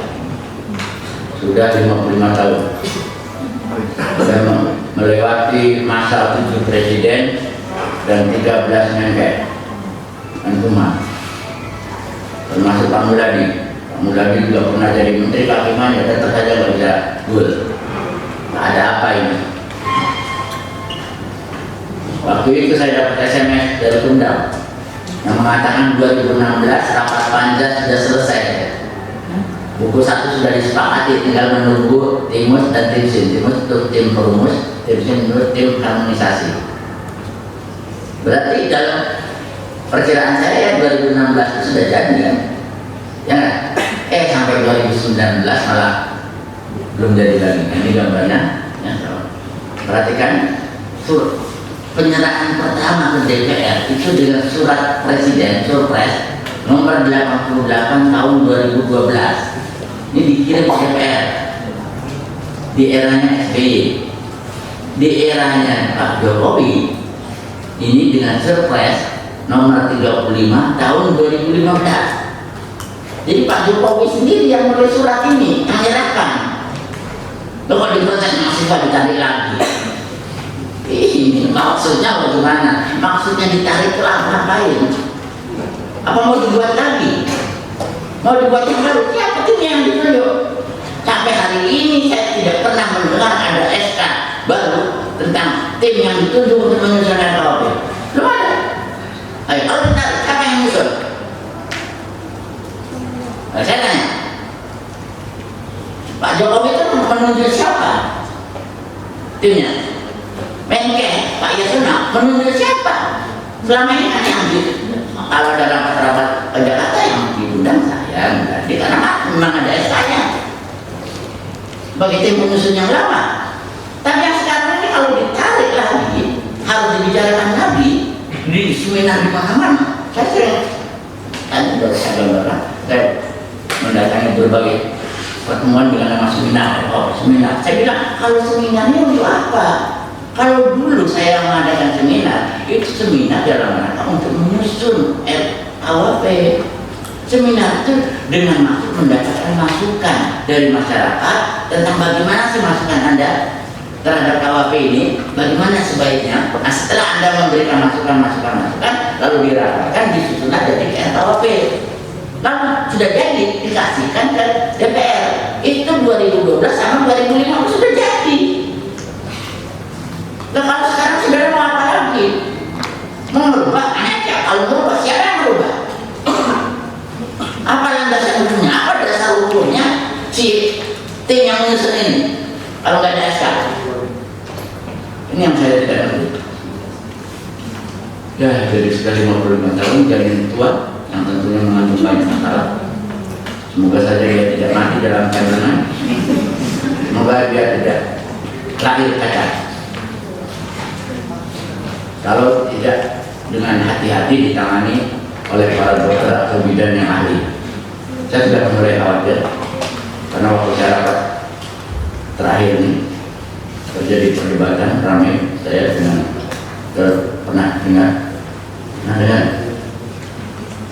sudah 55 tahun, sudah melewati masa 7 presiden dan 13 Menkes Menkumham, termasuk Pak Muladi. Pak Muladi juga pernah jadi menteri kehakiman, ya tetap saja nggak bisa gul. Ada apa ini? Waktu itu saya dapat SMS dari Sumedang yang mengatakan 2016 rapat panja sudah selesai. Buku 1 sudah disepakati, tinggal menunggu Timus dan Timsin. Timus untuk tim perumus, Timsin untuk tim harmonisasi. Berarti dalam perkiraan saya 2016 itu sudah jadi kan? Ya kan? Sampai 2019 malah belum jadi lagi. Ini gambarnya. Ya, perhatikan penyerahan pertama ke DPR itu dengan surat Presiden Surpres nomor 88 tahun 2012. Ini dikirim ke DPR di eranya SBY, di eranya Pak Jokowi ini dengan Surpres nomor 35 tahun 2015. Jadi Pak Jokowi sendiri yang menulis surat ini menyerahkan. Kalau diproses mahasiswa ditarik lagi. Ini maksudnya bagaimana? Maksudnya ditarik ke ngapain? Apa mau dibuat lagi? Mau dibuat yang baru? Siapa tim yang ditunjuk? Sampai hari ini saya tidak pernah mendengar ada SK baru tentang tim yang ditunjuk untuk menyusun RKUHP. Belum ada. Ayo, kalau ditarik, siapa yang menyusun? Saya tanya, Pak Jokowi itu menunjuk siapa? Timnya? Menkes, Pak Yasona, menunjuk siapa? Selama ini kan yang kalau ada rapat-rapat ke Jakarta yang diundang saya, berarti karena memang ada SK-nya. Bagi tim penyusun yang lama. Tapi yang sekarang ini kalau ditarik lagi, harus dibicarakan lagi di seminar di mana-mana. Saya sering, tadi baru saya gambarkan, saya mendatangi berbagai pertemuan dengan nama seminar. Seminar. Saya bilang, kalau seminarnya untuk apa? Kalau dulu saya mengadakan seminar, itu seminar dalam rangka untuk menyusun RKUHP. Seminar itu dengan maksud mendapatkan masukan dari masyarakat tentang bagaimana sih masukan Anda terhadap KUHP ini, bagaimana sebaiknya. Nah, setelah Anda memberikan masukan, lalu dirapatkan, disusun aja di RKUHP. Lalu sudah jadi, dikasihkan ke DPR. Itu 2012 sama 2005 sudah jadi. Nah, kalau sekarang saudara mau apa lagi? Mau merubah? Kalau merubah, siapa yang merubah? Apa yang dasar hukumnya? Apa dasar hukumnya si tim yang menyusun ini? Kalau nggak ada SK, ini yang saya tidak ngerti. Ya, jadi sudah 55 tahun jalan tua yang tentunya mengandung banyak masalah. Semoga saja dia tidak mati dalam kandungan. Semoga dia tidak lahir cacat. Kalau tidak dengan hati-hati ditangani oleh para dokter atau bidan yang ahli. Saya sudah mulai khawatir karena waktu saya rapat terakhir ini terjadi perdebatan ramai saya dengan pernah dengar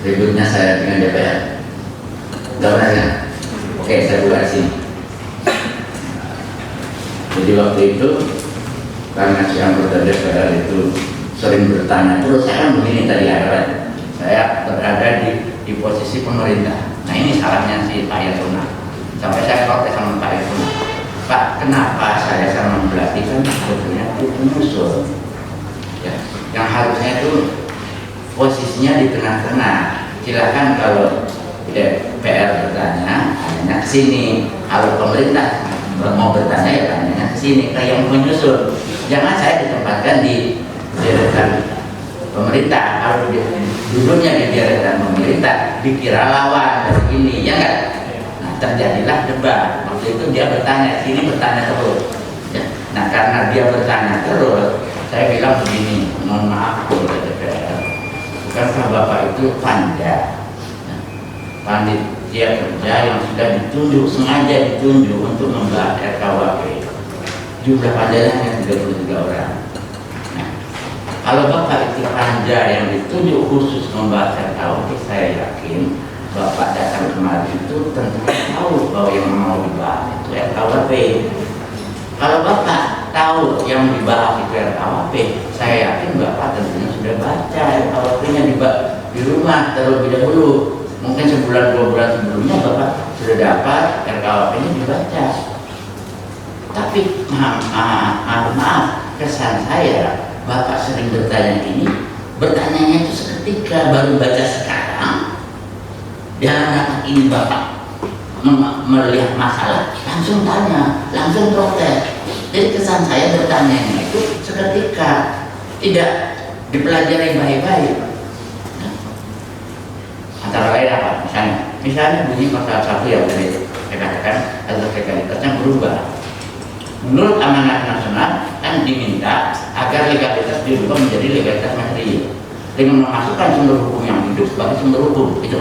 ributnya saya dengan DPR. Tidak pernah dengar? Oke, saya buka sini. Jadi waktu itu karena si anggota DPR itu sering bertanya terus, saya kan begini tadi ya, saya berada di posisi pemerintah. Nah, ini salahnya si Pak Yasona. Sampai saya protes sama Pak Yasona, Pak, kenapa saya sama Melati kan sebetulnya itu penyusul ya, yang harusnya itu posisinya di tengah-tengah. Silakan kalau DPR bertanya, tanya ke sini. Kalau pemerintah mau bertanya, ya tanya ke sini, ke yang menyusul. Jangan saya ditempatkan di deretan pemerintah. Kalau duduknya di deretan pemerintah dikira lawan dari ini, ya enggak? Nah, terjadilah debat. Waktu itu dia bertanya, sini bertanya terus ya. Nah, karena dia bertanya terus, saya bilang begini, mohon maaf, bukankah Bapak itu panja, panitia kerja yang sudah ditunjuk, sengaja ditunjuk untuk membahas RKUHP. Jumlah panjanya 33 orang. Nah, kalau Bapak itu panja yang ditunjuk khusus membahas RKUHP, saya yakin Bapak datang kemarin itu tentu tahu bahwa yang mau dibahas itu RKUHP. Kalau Bapak tahu yang dibahas itu RKUHP, saya yakin Bapak tentunya sudah baca RKUHP-nya di rumah terlebih dahulu. Mungkin sebulan 2 bulan sebelumnya Bapak sudah dapat RKUHP-nya dibaca. Tapi maaf, kesan saya Bapak sering bertanya ini, bertanyanya itu seketika, baru baca sekarang. Dan ini Bapak melihat masalah, langsung tanya, langsung protes. Jadi kesan saya bertanya itu seketika, tidak dipelajari baik-baik. Antara lain apa? Misalnya bunyi pasal 1 yang tadi saya katakan azas legalitas yang berubah. Menurut amanat nasional kan diminta agar legalitas dirubah menjadi legalitas material dengan memasukkan sumber hukum yang hidup sebagai sumber hukum itu.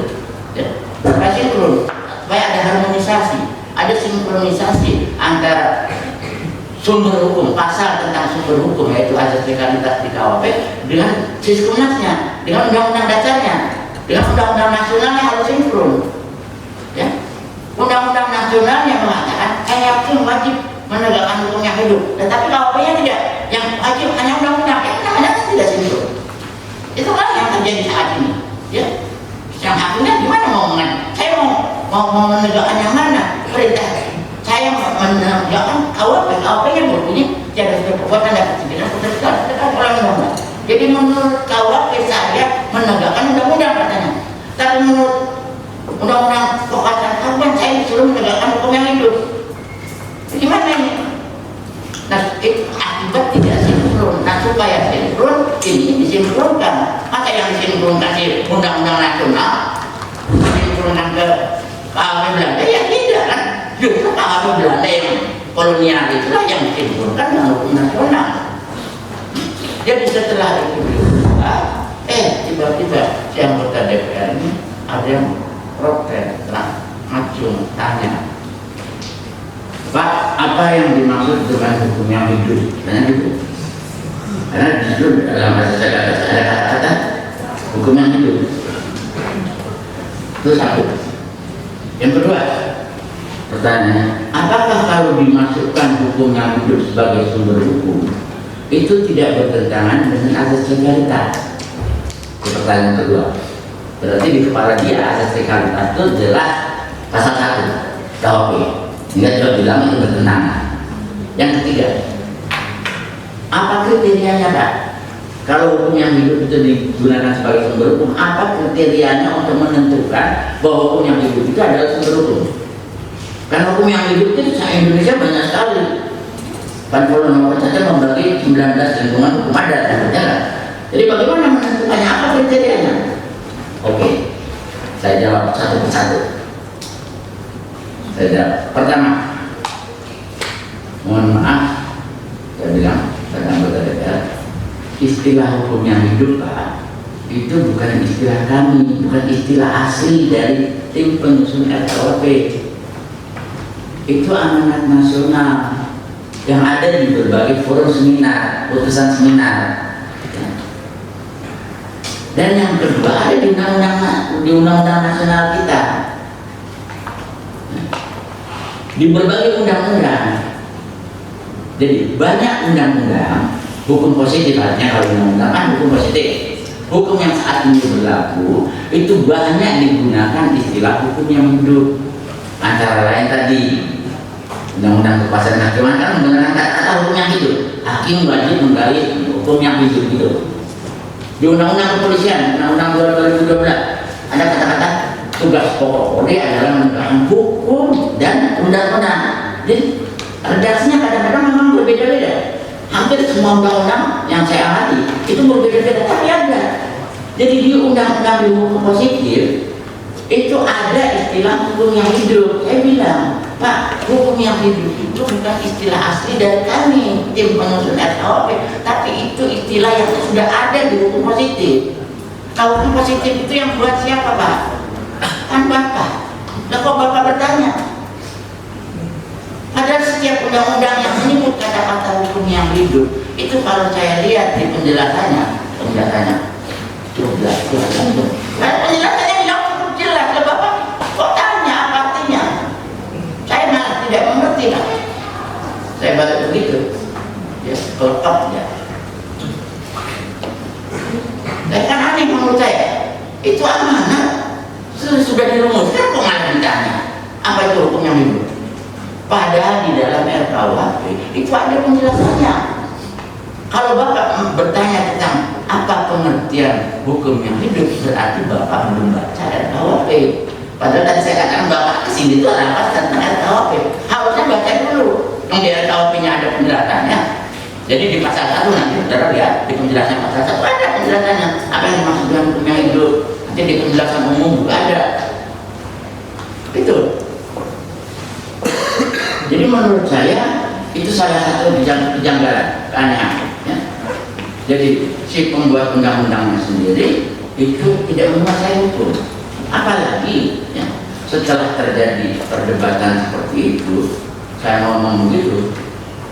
Ya. Supaya sinkron, supaya ada harmonisasi, ada sinkronisasi antara sumber hukum, pasal tentang sumber hukum yaitu azas legalitas di KUHP dengan siskumnasnya, dengan undang-undang dasarnya, dengan undang-undang nasionalnya harus sinkron. Ya. Undang-undang nasionalnya mengatakan saya yakin wajib menegakkan hukum yang hidup, tetapi KUHP-nya tidak, yang wajib hanya undang-undang, namanya tidak sinkron. Itu kan yang terjadi saat ini. Ya. Yang akhirnya gimana mau mengenai? Saya mau menegakkan yang mana? Perintah saya menegakkan KUHP-nya berbunyi tiada perbuatan dapat dipidana berdasarkan undang-undang. Jadi menurut KUHP saya menegakkan undang-undang katanya. Tapi menurut undang-undang kekuasaan kehakiman saya disuruh menegakkan hukum yang hidup. Gimana ini? Nah, itu akibat tidak sinkron. Nah, supaya sinkron, ini disinkronkan. Maka yang disinkronkan di undang-undang nasional, disinkronkan ke KUHP Belanda, ya tidak kan? Justru KUHP Belanda yang kolonial itulah yang disinkronkan dengan hukum nasional. Jadi setelah itu diubah, tiba-tiba yang anggota DPR ini ada yang protes, maju tanya, Pak, apa yang dimaksud dengan hukum yang hidup? Tanya gitu. Karena di situ dalam bahasa saya ada kata-kata hukum yang hidup. Itu satu. Yang kedua, pertanyaannya, apakah kalau dimasukkan hukum yang hidup sebagai sumber hukum itu tidak bertentangan dengan azas legalitas? Itu pertanyaan kedua. Berarti di kepala dia azas legalitas itu jelas pasal 1 KUHP. Dia juga bilang itu bertentangan. Yang ketiga, apa kriterianya Pak? Kalau hukum yang hidup itu digunakan sebagai sumber hukum, apa kriterianya untuk menentukan bahwa hukum yang hidup itu adalah sumber hukum? Karena hukum yang hidup itu di Indonesia banyak sekali. 40 nomor saja membagi 19 lingkungan hukum adat, ya. Jadi bagaimana menentukannya? Apa kriterianya? Oke, saya jawab satu persatu. Saya jawab. Pertama, mohon maaf, saya bilang pada anggota DPR, istilah hukum yang hidup Pak, itu bukan istilah kami, bukan istilah asli dari tim penyusun RKUHP. Itu amanat nasional yang ada di berbagai forum seminar, putusan seminar. Dan yang kedua ada di undang-undang nasional kita, di berbagai undang-undang. Jadi banyak undang-undang hukum positif, artinya kalau undang-undang kan hukum positif, hukum yang saat ini berlaku itu banyak digunakan istilah hukum yang hidup. Antara lain tadi undang-undang kekuasaan kehakiman kan menggunakan kata hukum yang hidup, hakim wajib menggali hukum yang hidup gitu. Di undang-undang kepolisian, undang-undang 2012 ada kata-kata tugas pokok Polri adalah menegakkan hukum dan undang-undang. Jadi redaksinya kadang-kadang memang berbeda-beda. Hampir semua undang-undang yang saya amati itu berbeda-beda, tapi ada. Jadi di undang-undang di hukum positif itu ada istilah hukum yang hidup. Saya bilang, Pak, hukum yang hidup itu bukan istilah asli dari kami tim penyusun RKUHP, tapi itu istilah yang sudah ada di hukum positif. Kalau positif itu yang buat siapa, Pak? Kan Bapak. Lah kok Bapak bertanya? Padahal setiap undang-undang yang menyebut kata-kata hukum yang hidup itu kalau saya lihat di penjelasannya jelas. Penjelasannya bilang cukup jelas. Lah Bapak kok tanya apa artinya? Saya malah tidak mengerti, Pak. Saya balik begitu. Ya, kelekap ya. Kan aneh menurut saya. Itu amanah sudah dirumuskan, kok malah ditanya apa itu hukum yang hidup? Padahal di dalam RKUHP itu ada penjelasannya. Kalau Bapak bertanya tentang apa pengertian hukum yang hidup, berarti Bapak belum baca RKUHP. Padahal tadi saya katakan Bapak kesini itu adalah tentang RKUHP. Harusnya baca dulu. Yang di RKUHP-nya ada penjelasannya. Jadi di pasal 1 nanti saudara lihat di penjelasan pasal 1 ada penjelasannya apa yang dimaksud dengan hukum yang hidup. Nanti di penjelasan umum juga ada. Itu. Jadi menurut saya itu salah satu kejanggalan, keanehan. Ya. Jadi si pembuat undang-undangnya sendiri itu tidak menguasai hukum. Apalagi ya, setelah terjadi perdebatan seperti itu, saya ngomong begitu,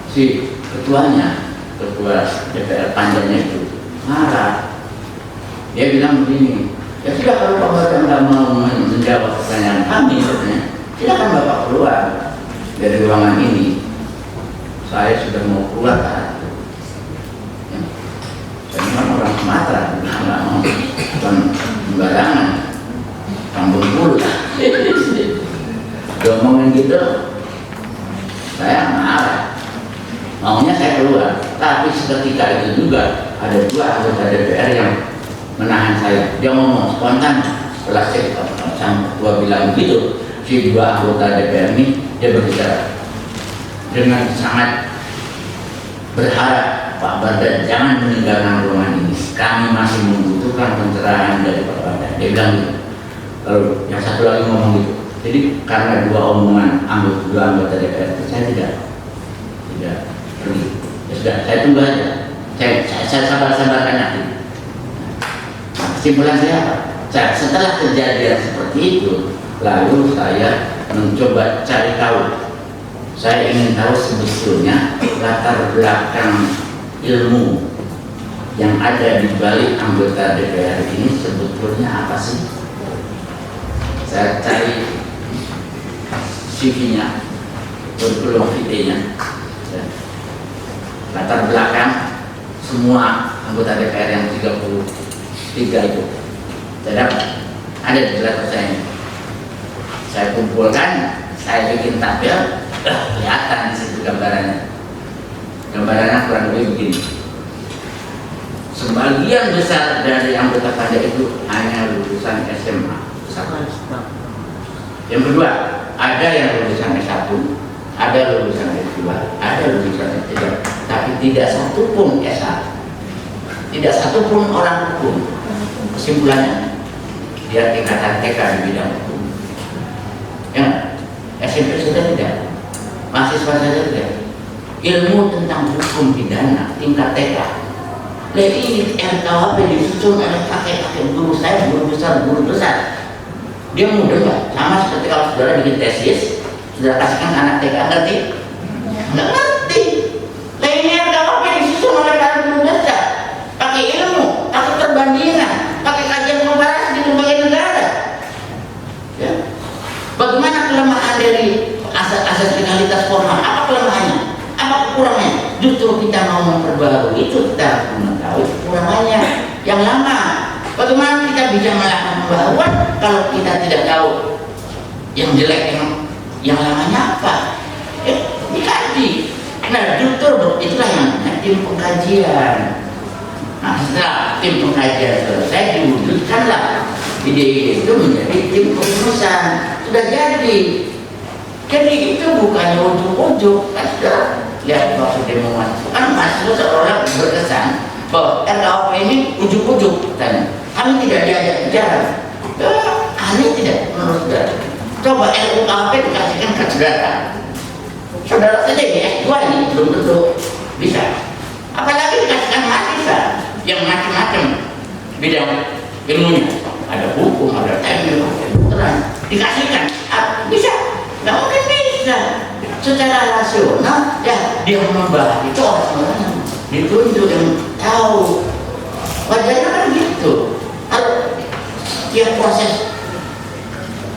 si ketua DPR panjangnya itu marah. Dia bilang begini, ya sudah kalau Bapak nggak mau menjawab pertanyaan kami, silakan Bapak keluar dari ruangan ini. Saya sudah mau keluar saat itu. Ya. Saya memang orang Sumatera, nggak mau bukan sembarangan, kampung Bulu. Diomongin gitu, saya marah. Maunya saya keluar, tapi seketika itu juga ada 2 anggota DPR yang menahan saya. Dia ngomong spontan setelah sang ketua bilang begitu, si 2 anggota DPR ini dia berbicara dengan sangat berharap, Pak Bardan jangan meninggalkan ruangan ini. Kami masih membutuhkan pencerahan dari Pak Bardan. Dia bilang gitu. Lalu yang satu lagi ngomong gitu. Jadi karena 2 omongan anggota DPR itu saya tidak pergi. Ya sudah, saya tunggu aja. Saya sabar-sabarkan nanti. Nah, kesimpulan saya apa? Setelah kejadian seperti itu, lalu saya mencoba cari tahu. Saya ingin tahu sebetulnya latar belakang ilmu yang ada di balik anggota DPR ini sebetulnya apa sih? Saya cari CV-nya, kurikulum vitae-nya. Latar belakang semua anggota DPR yang 33 itu saya dapat, ada di laptop saya kumpulkan, saya bikin tabel, kelihatan di situ gambarannya kurang lebih begini. Sebagian besar dari anggota panja itu hanya lulusan SMA 1. Yang kedua, ada yang lulusan S1, ada lulusan S2, ada lulusan S3, tapi tidak satu pun S1, tidak satu pun orang hukum. Kesimpulannya, dia tingkatan TK di bidang hukum. Ya, SMP saja tidak, mahasiswa saja tidak. Ilmu tentang hukum pidana tingkat TK. Ini RKUHP disusun oleh kakek-kakek guru saya, guru besar. Dia mudah nggak? Sama seperti kalau saudara bikin tesis, sudah kasihkan anak TK ngerti? Nggak ngerti. Ini RKUHP disusun oleh para guru besar, pakai ilmu, pakai perbandingan, pakai kajian komparasi di berbagai negara. Ya. Bagaimana kelemahan dari asas legalitas formal? Apa kelemahannya? Apa kekurangannya? Justru kita mau memperbarui itu, kita harus mengetahui kekurangannya yang lama. Bagaimana kita bisa melakukan pembaruan kalau kita tidak tahu yang jelek yang lamanya apa? Dikaji. Nah, justru itulah yang namanya tim pengkajian. Nah, setelah tim pengkajian selesai, diwujudkanlah ide itu menjadi tim keputusan. Sudah jadi. Jadi itu bukannya ujuk-ujuk, kan sudah lihat waktu demo kan mahasiswa seolah berkesan bahwa RKUHP ini ujuk-ujuk katanya. Kami tidak diajak bicara. Aneh tidak menurut saudara? Coba RKUHP dikasihkan ke saudara. Saudara saja di S2 ini belum tentu bisa. Apalagi dikasihkan mahasiswa yang macam-macam bidang ilmunya, ada hukum, ada teknik, ada kedokteran, dikasihkan, bisa, nggak mungkin bisa. Secara rasional, ya dia membahas itu orang-orang ditunjuk yang tahu. Wajarnya kan gitu. Kalau dia proses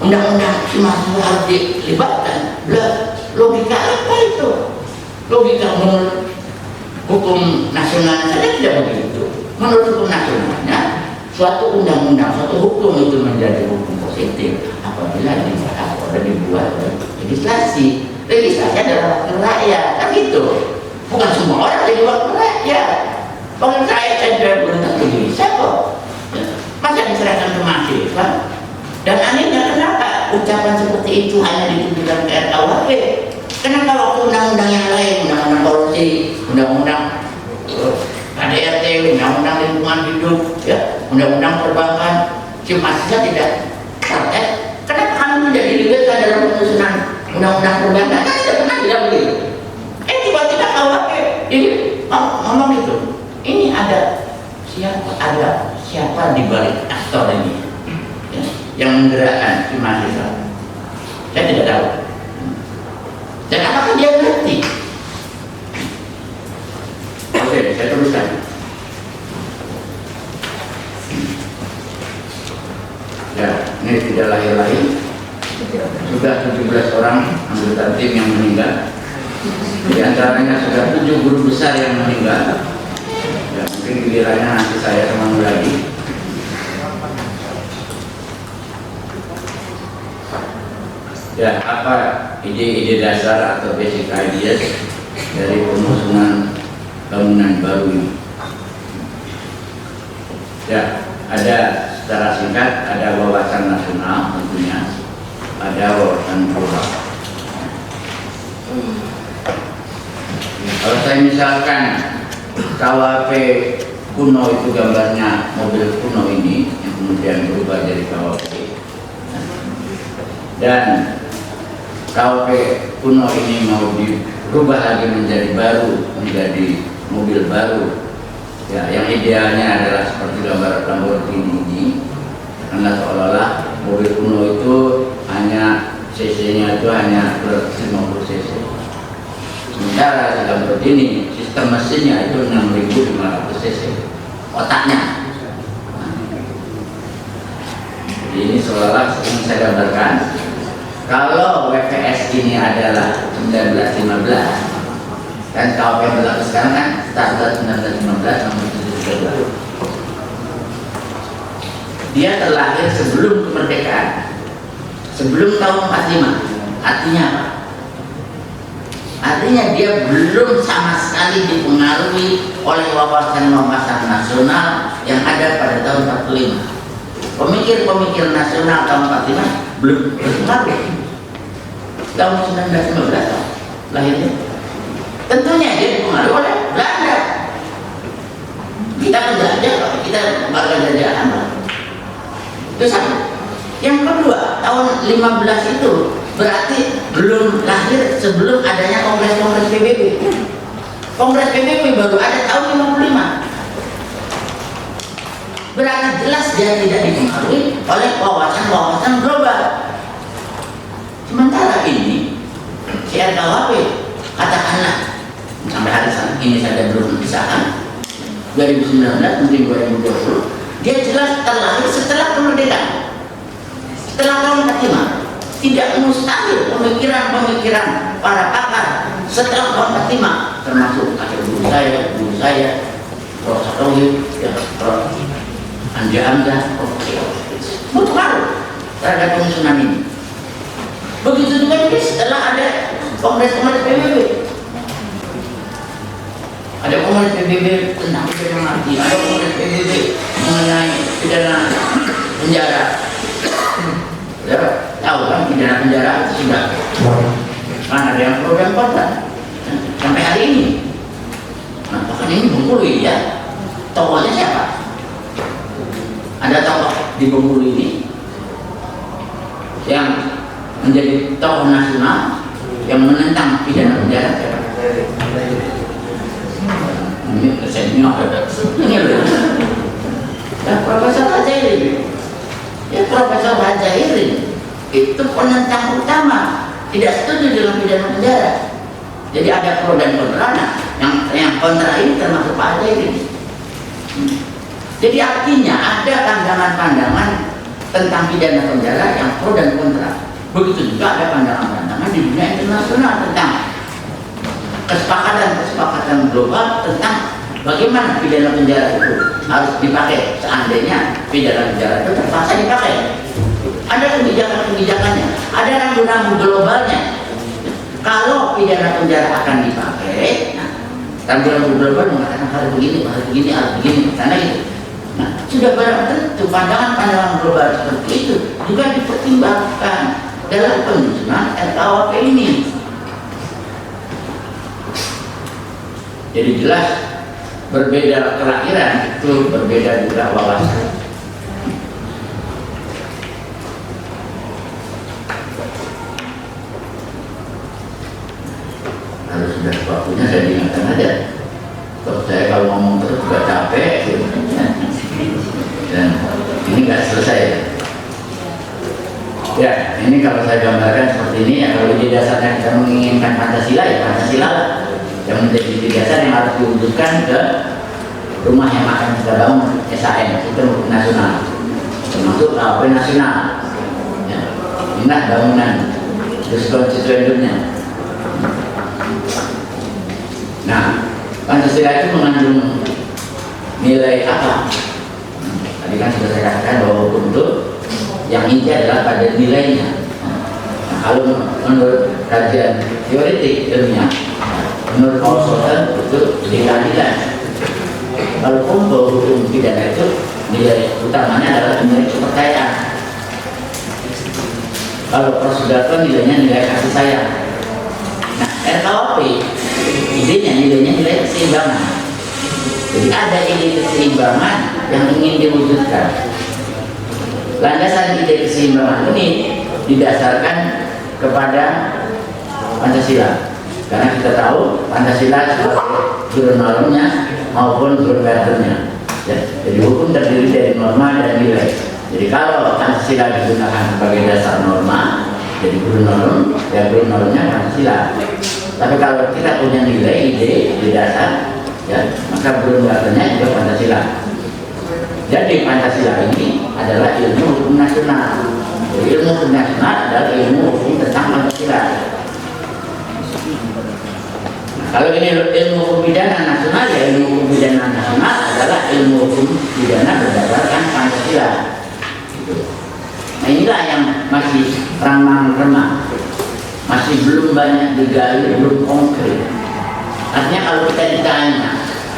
undang-undang si mahasiswa harus dilibatkan, logika apa itu? Logika menurut hukum nasional saja tidak begitu. Menurut hukum nasionalnya, suatu undang-undang, suatu hukum itu menjadi hukum positif apabila dibuat legislasi. Legislasi adalah wakil rakyat, kan gitu. Bukan semua orang jadi wakil rakyat. Wakil rakyat saja belum tentu bisa kok. Masa diserahkan ke mahasiswa? Dan anehnya kenapa ucapan seperti itu hanya ditujukan ke RKUHP? Kenapa waktu undang-undang yang lain, undang-undang korupsi, undang-undang KDRT, undang-undang lingkungan hidup, ya, undang-undang perbankan, si mahasiswa tidak terkait? Kenapa kami tidak dilibatkan dalam penyusunan undang-undang perbankan? Kan tidak pernah bilang begitu. Tiba-tiba KUHP, jadi ngomong itu. Ini ada siapa di balik aktor ini, ya, yang menggerakkan si mahasiswa? Saya tidak tahu. Dan apakah dia ngerti? Oke, saya teruskan. Ya, ini tidak lahir-lahir. Sudah 17 orang anggota tim yang meninggal. Di antaranya sudah 7 guru besar yang meninggal. Ya, mungkin gilirannya nanti saya sama lagi. Ya, apa ide-ide dasar atau basic ideas dari penyusunan bangunan baru ini? Ya, ada secara singkat, ada wawasan nasional tentunya, ada wawasan global. Kalau saya misalkan KUHP kuno itu gambarnya mobil kuno ini yang kemudian berubah jadi KUHP, dan KUHP kuno ini mau dirubah lagi menjadi baru, menjadi mobil baru, ya, yang idealnya adalah seperti gambar Lamborghini ini, karena seolah-olah mobil kuno itu hanya cc-nya itu hanya 250 cc. Sementara di Lamborghini sistem mesinnya itu 6.500 cc otaknya. Jadi ini seolah-olah yang saya gambarkan, kalau WPS ini adalah 1915 dan KUHP yang berlaku sekarang kan start 1915 nomor 713, dia terlahir sebelum kemerdekaan, sebelum tahun 45. Artinya apa? Artinya dia belum sama sekali dipengaruhi oleh wawasan-wawasan nasional yang ada pada tahun 45. Pemikir-pemikir nasional tahun 45 belum berpengaruh. Tahun 1915 lahirnya. Tentunya dia dipengaruhi oleh Belanda. Kita penjajah, kita warga jajahan. Itu satu. Yang kedua, tahun 15 itu berarti belum lahir sebelum adanya kongres-kongres PBB. Kongres PBB baru ada tahun 55. Berarti jelas dia tidak dipengaruhi oleh wawasan-wawasan global. Sementara ini si RKUHP katakanlah sampai hari ini saja belum disahkan, 2019 mungkin 2020, dia jelas terlahir setelah kemerdekaan, setelah tahun 45. Tidak mustahil pemikiran-pemikiran para pakar setelah tahun 45, termasuk guru saya, Prof. Satowi, ya, Prof. Anja Hamzah, berpengaruh terhadap penyusunan ini. Begitu juga ini setelah ada kongres-kongres PBB. Ada kongres PBB tentang pidana mati, ada kongres PBB mengenai pidana penjara. Ya, tahu kan pidana penjara itu sudah kan ada yang program kontra sampai hari ini. Nah, bahkan ini Bengkulu ya, tokohnya siapa? Ada tokoh di Bengkulu ini yang menjadi tokoh nasional yang menentang pidana penjara siapa? Ini senior. Dan Profesor Hajairi, ya Profesor Hajairi itu penentang utama, tidak setuju dengan pidana penjara. Jadi ada pro dan kontra. Nah, yang kontra ini termasuk Pak Hajairi. Jadi artinya ada pandangan-pandangan tentang pidana penjara yang pro dan kontra. Begitu juga ada pandangan-pandangan di dunia internasional tentang kesepakatan global tentang bagaimana pidana penjara itu harus dipakai seandainya pidana penjara itu terpaksa dipakai. Ada kebijakan-kebijakannya, ada rambu-rambu globalnya. Kalau pidana penjara akan dipakai, nah, rambu-rambu global mengatakan harus begini, karena itu. Nah, sudah barang tentu pandangan-pandangan global seperti itu juga dipertimbangkan dalam penyusunan RKUHP ini. Jadi jelas berbeda kelahiran itu berbeda juga wawasan. Harus sudah waktunya saya ingatkan aja. Saya kalau ngomong terus juga capek gitu. Dan ini nggak selesai. Ya, ini kalau saya gambarkan seperti ini ya, kalau di dasarnya kita menginginkan Pancasila, ya Pancasila yang menjadi ide dasar yang harus diwujudkan ke rumah yang akan kita bangun, SAN, Sistem Hukum Nasional, termasuk KUHP nasional. Ya, ingat bangunan konstituennya. Nah, Pancasila itu mengandung nilai apa? Tadi kan sudah saya katakan bahwa hukum itu yang inti adalah pada nilainya. Nah, kalau menurut kajian teoretik ilmiah, menurut Paul itu keadilan. Kalau hukum pidana itu nilai utamanya adalah nilai kepercayaan. Kalau prosedur nilainya nilai kasih sayang. Nah, RKUHP idenya nilainya nilai keseimbangan. Jadi ada ide keseimbangan yang ingin diwujudkan. Landasan ide keseimbangan ini didasarkan kepada Pancasila. Karena kita tahu Pancasila sebagai jurnalnya maupun jurnalnya. Ya, jadi hukum terdiri dari norma dan nilai. Jadi kalau Pancasila digunakan sebagai dasar norma, jadi jurnal, ya jurnalnya Pancasila. Tapi kalau kita punya nilai ide di dasar, ya maka jurnalnya juga Pancasila. Jadi Pancasila ini adalah ilmu hukum nasional. Jadi ilmu hukum nasional adalah ilmu hukum tentang Pancasila. Kalau ini ilmu hukum pidana nasional, ya ilmu hukum pidana nasional adalah ilmu hukum pidana berdasarkan Pancasila. Nah inilah yang masih remang-remang, masih belum banyak digali, belum konkret. Artinya kalau kita ditanya,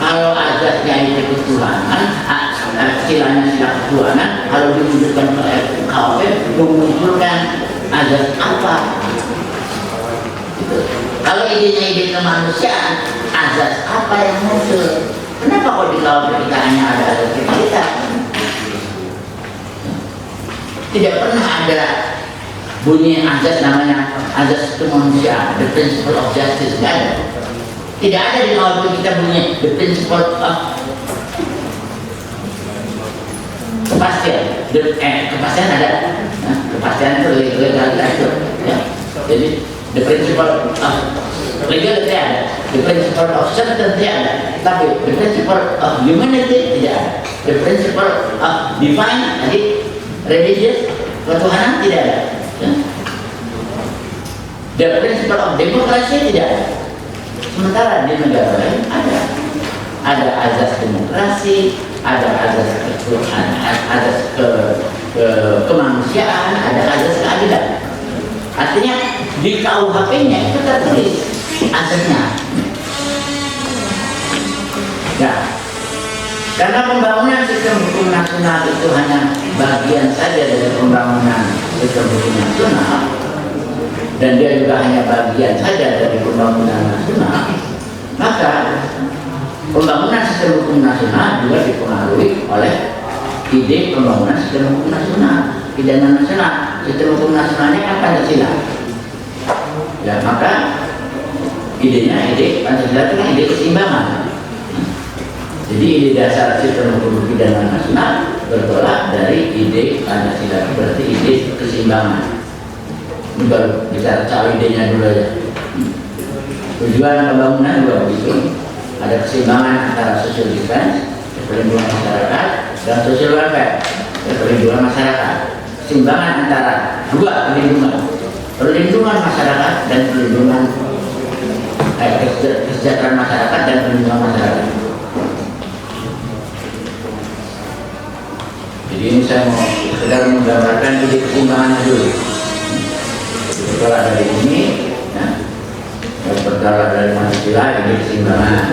kalau azasnya itu ketuhanan, silanya sila ketuhanan, kalau diwujudkan oleh KUHP, mengumpulkan azas apa? Gitu. Kalau idenya ide kemanusiaan, azas apa yang muncul? Kenapa kok di KUHP kita hanya ada azas kita? Tidak pernah ada bunyi azas namanya azas kemanusiaan, the principle of justice, nggak ada. Tidak ada di KUHP kita bunyi the principle of kepastian. Kepastian ada, nah, kepastian itu legalitas itu, ya. Jadi the principle of legality ada, the principle of certainty ada, tapi the principle of humanity tidak ada, the principle of divine tadi religious ketuhanan tidak ada, ya. The principle of demokrasi tidak ada. Sementara di negara lain ada azas demokrasi, ada azas kemanusiaan, ada azas keadilan. Artinya di KUHP-nya itu tertulis azasnya. Ya, karena pembangunan sistem hukum nasional itu hanya bagian saja dari pembangunan sistem hukum nasional, dan dia juga hanya bagian saja dari pembangunan nasional, maka pembangunan sistem hukum nasional juga dipengaruhi oleh ide pembangunan sistem hukum nasional, pidana nasional. Sistem hukum nasionalnya kan Pancasila. Ya, maka idenya ide Pancasila itu kan ide keseimbangan. Jadi ide dasar sistem hukum pidana nasional bertolak dari ide Pancasila, berarti ide keseimbangan. Ini baru bicara soal idenya dulu aja. Tujuan pembangunan juga begitu, ada keseimbangan antara social defense, perlindungan masyarakat, dan social welfare, perlindungan masyarakat. Keseimbangan antara dua perlindungan masyarakat dan kesejahteraan masyarakat dan perlindungan masyarakat. Jadi ini saya mau sekedar menggambarkan ide keseimbangannya dulu. Bertolak dari ini, bertolak dari Pancasila, ide keseimbangan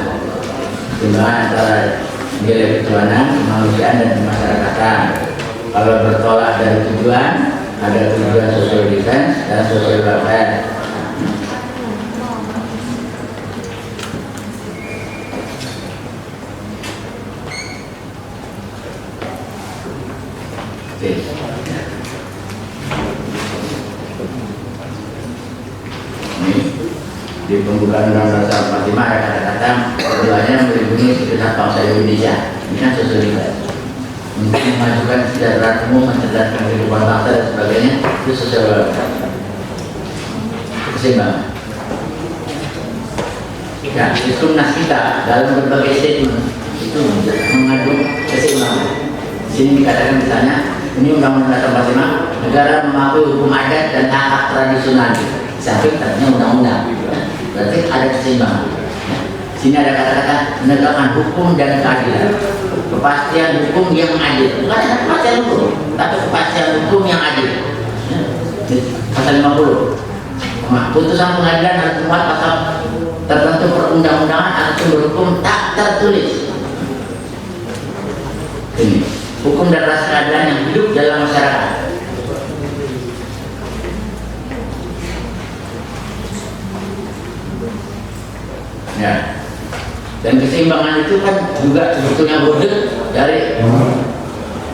antara nilai ketuhanan, kemanusiaan dan kemasyarakatan. Kalau bertolak dari tujuan, ada tujuan social defense dan social welfare. Oke. Ini di pembukaan Undang-Undang Dasar 45 ada kata-kata keduanya melindungi segenap bangsa Indonesia. Ini kan social defense. Untuk memajukan kesejahteraan umum, mencerdaskan kehidupan bangsa dan sebagainya, itu social welfare. Keseimbangan. Ya, sistem nas kita dalam berbagai statement itu mengandung keseimbangan. Di sini dikatakan misalnya, ini Undang-Undang Dasar 45, negara mematuhi hukum adat dan hak tradisional. Sampai katanya undang-undang, berarti ada keseimbangan. Di sini ada kata-kata menegakkan hukum dan keadilan, kepastian hukum yang adil, bukan hanya kepastian hukum, tapi kepastian hukum yang adil. Pasal 50, putusan pengadilan harus memuat pasal tertentu perundang-undangan atau sumber hukum tak tertulis. Ini hukum dan rasa keadilan yang hidup dalam masyarakat. Ya. Dan keseimbangan itu kan juga sebetulnya wujud dari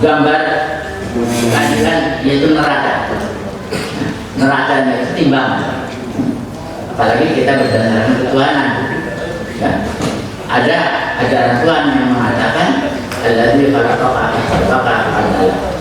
gambar keadilan, yaitu neraca. Neracanya itu timbangan. Apalagi kita berdasarkan ketuhanan. Ya. Ada ajaran Tuhan yang mengatakan alladzi khalaqaka adalah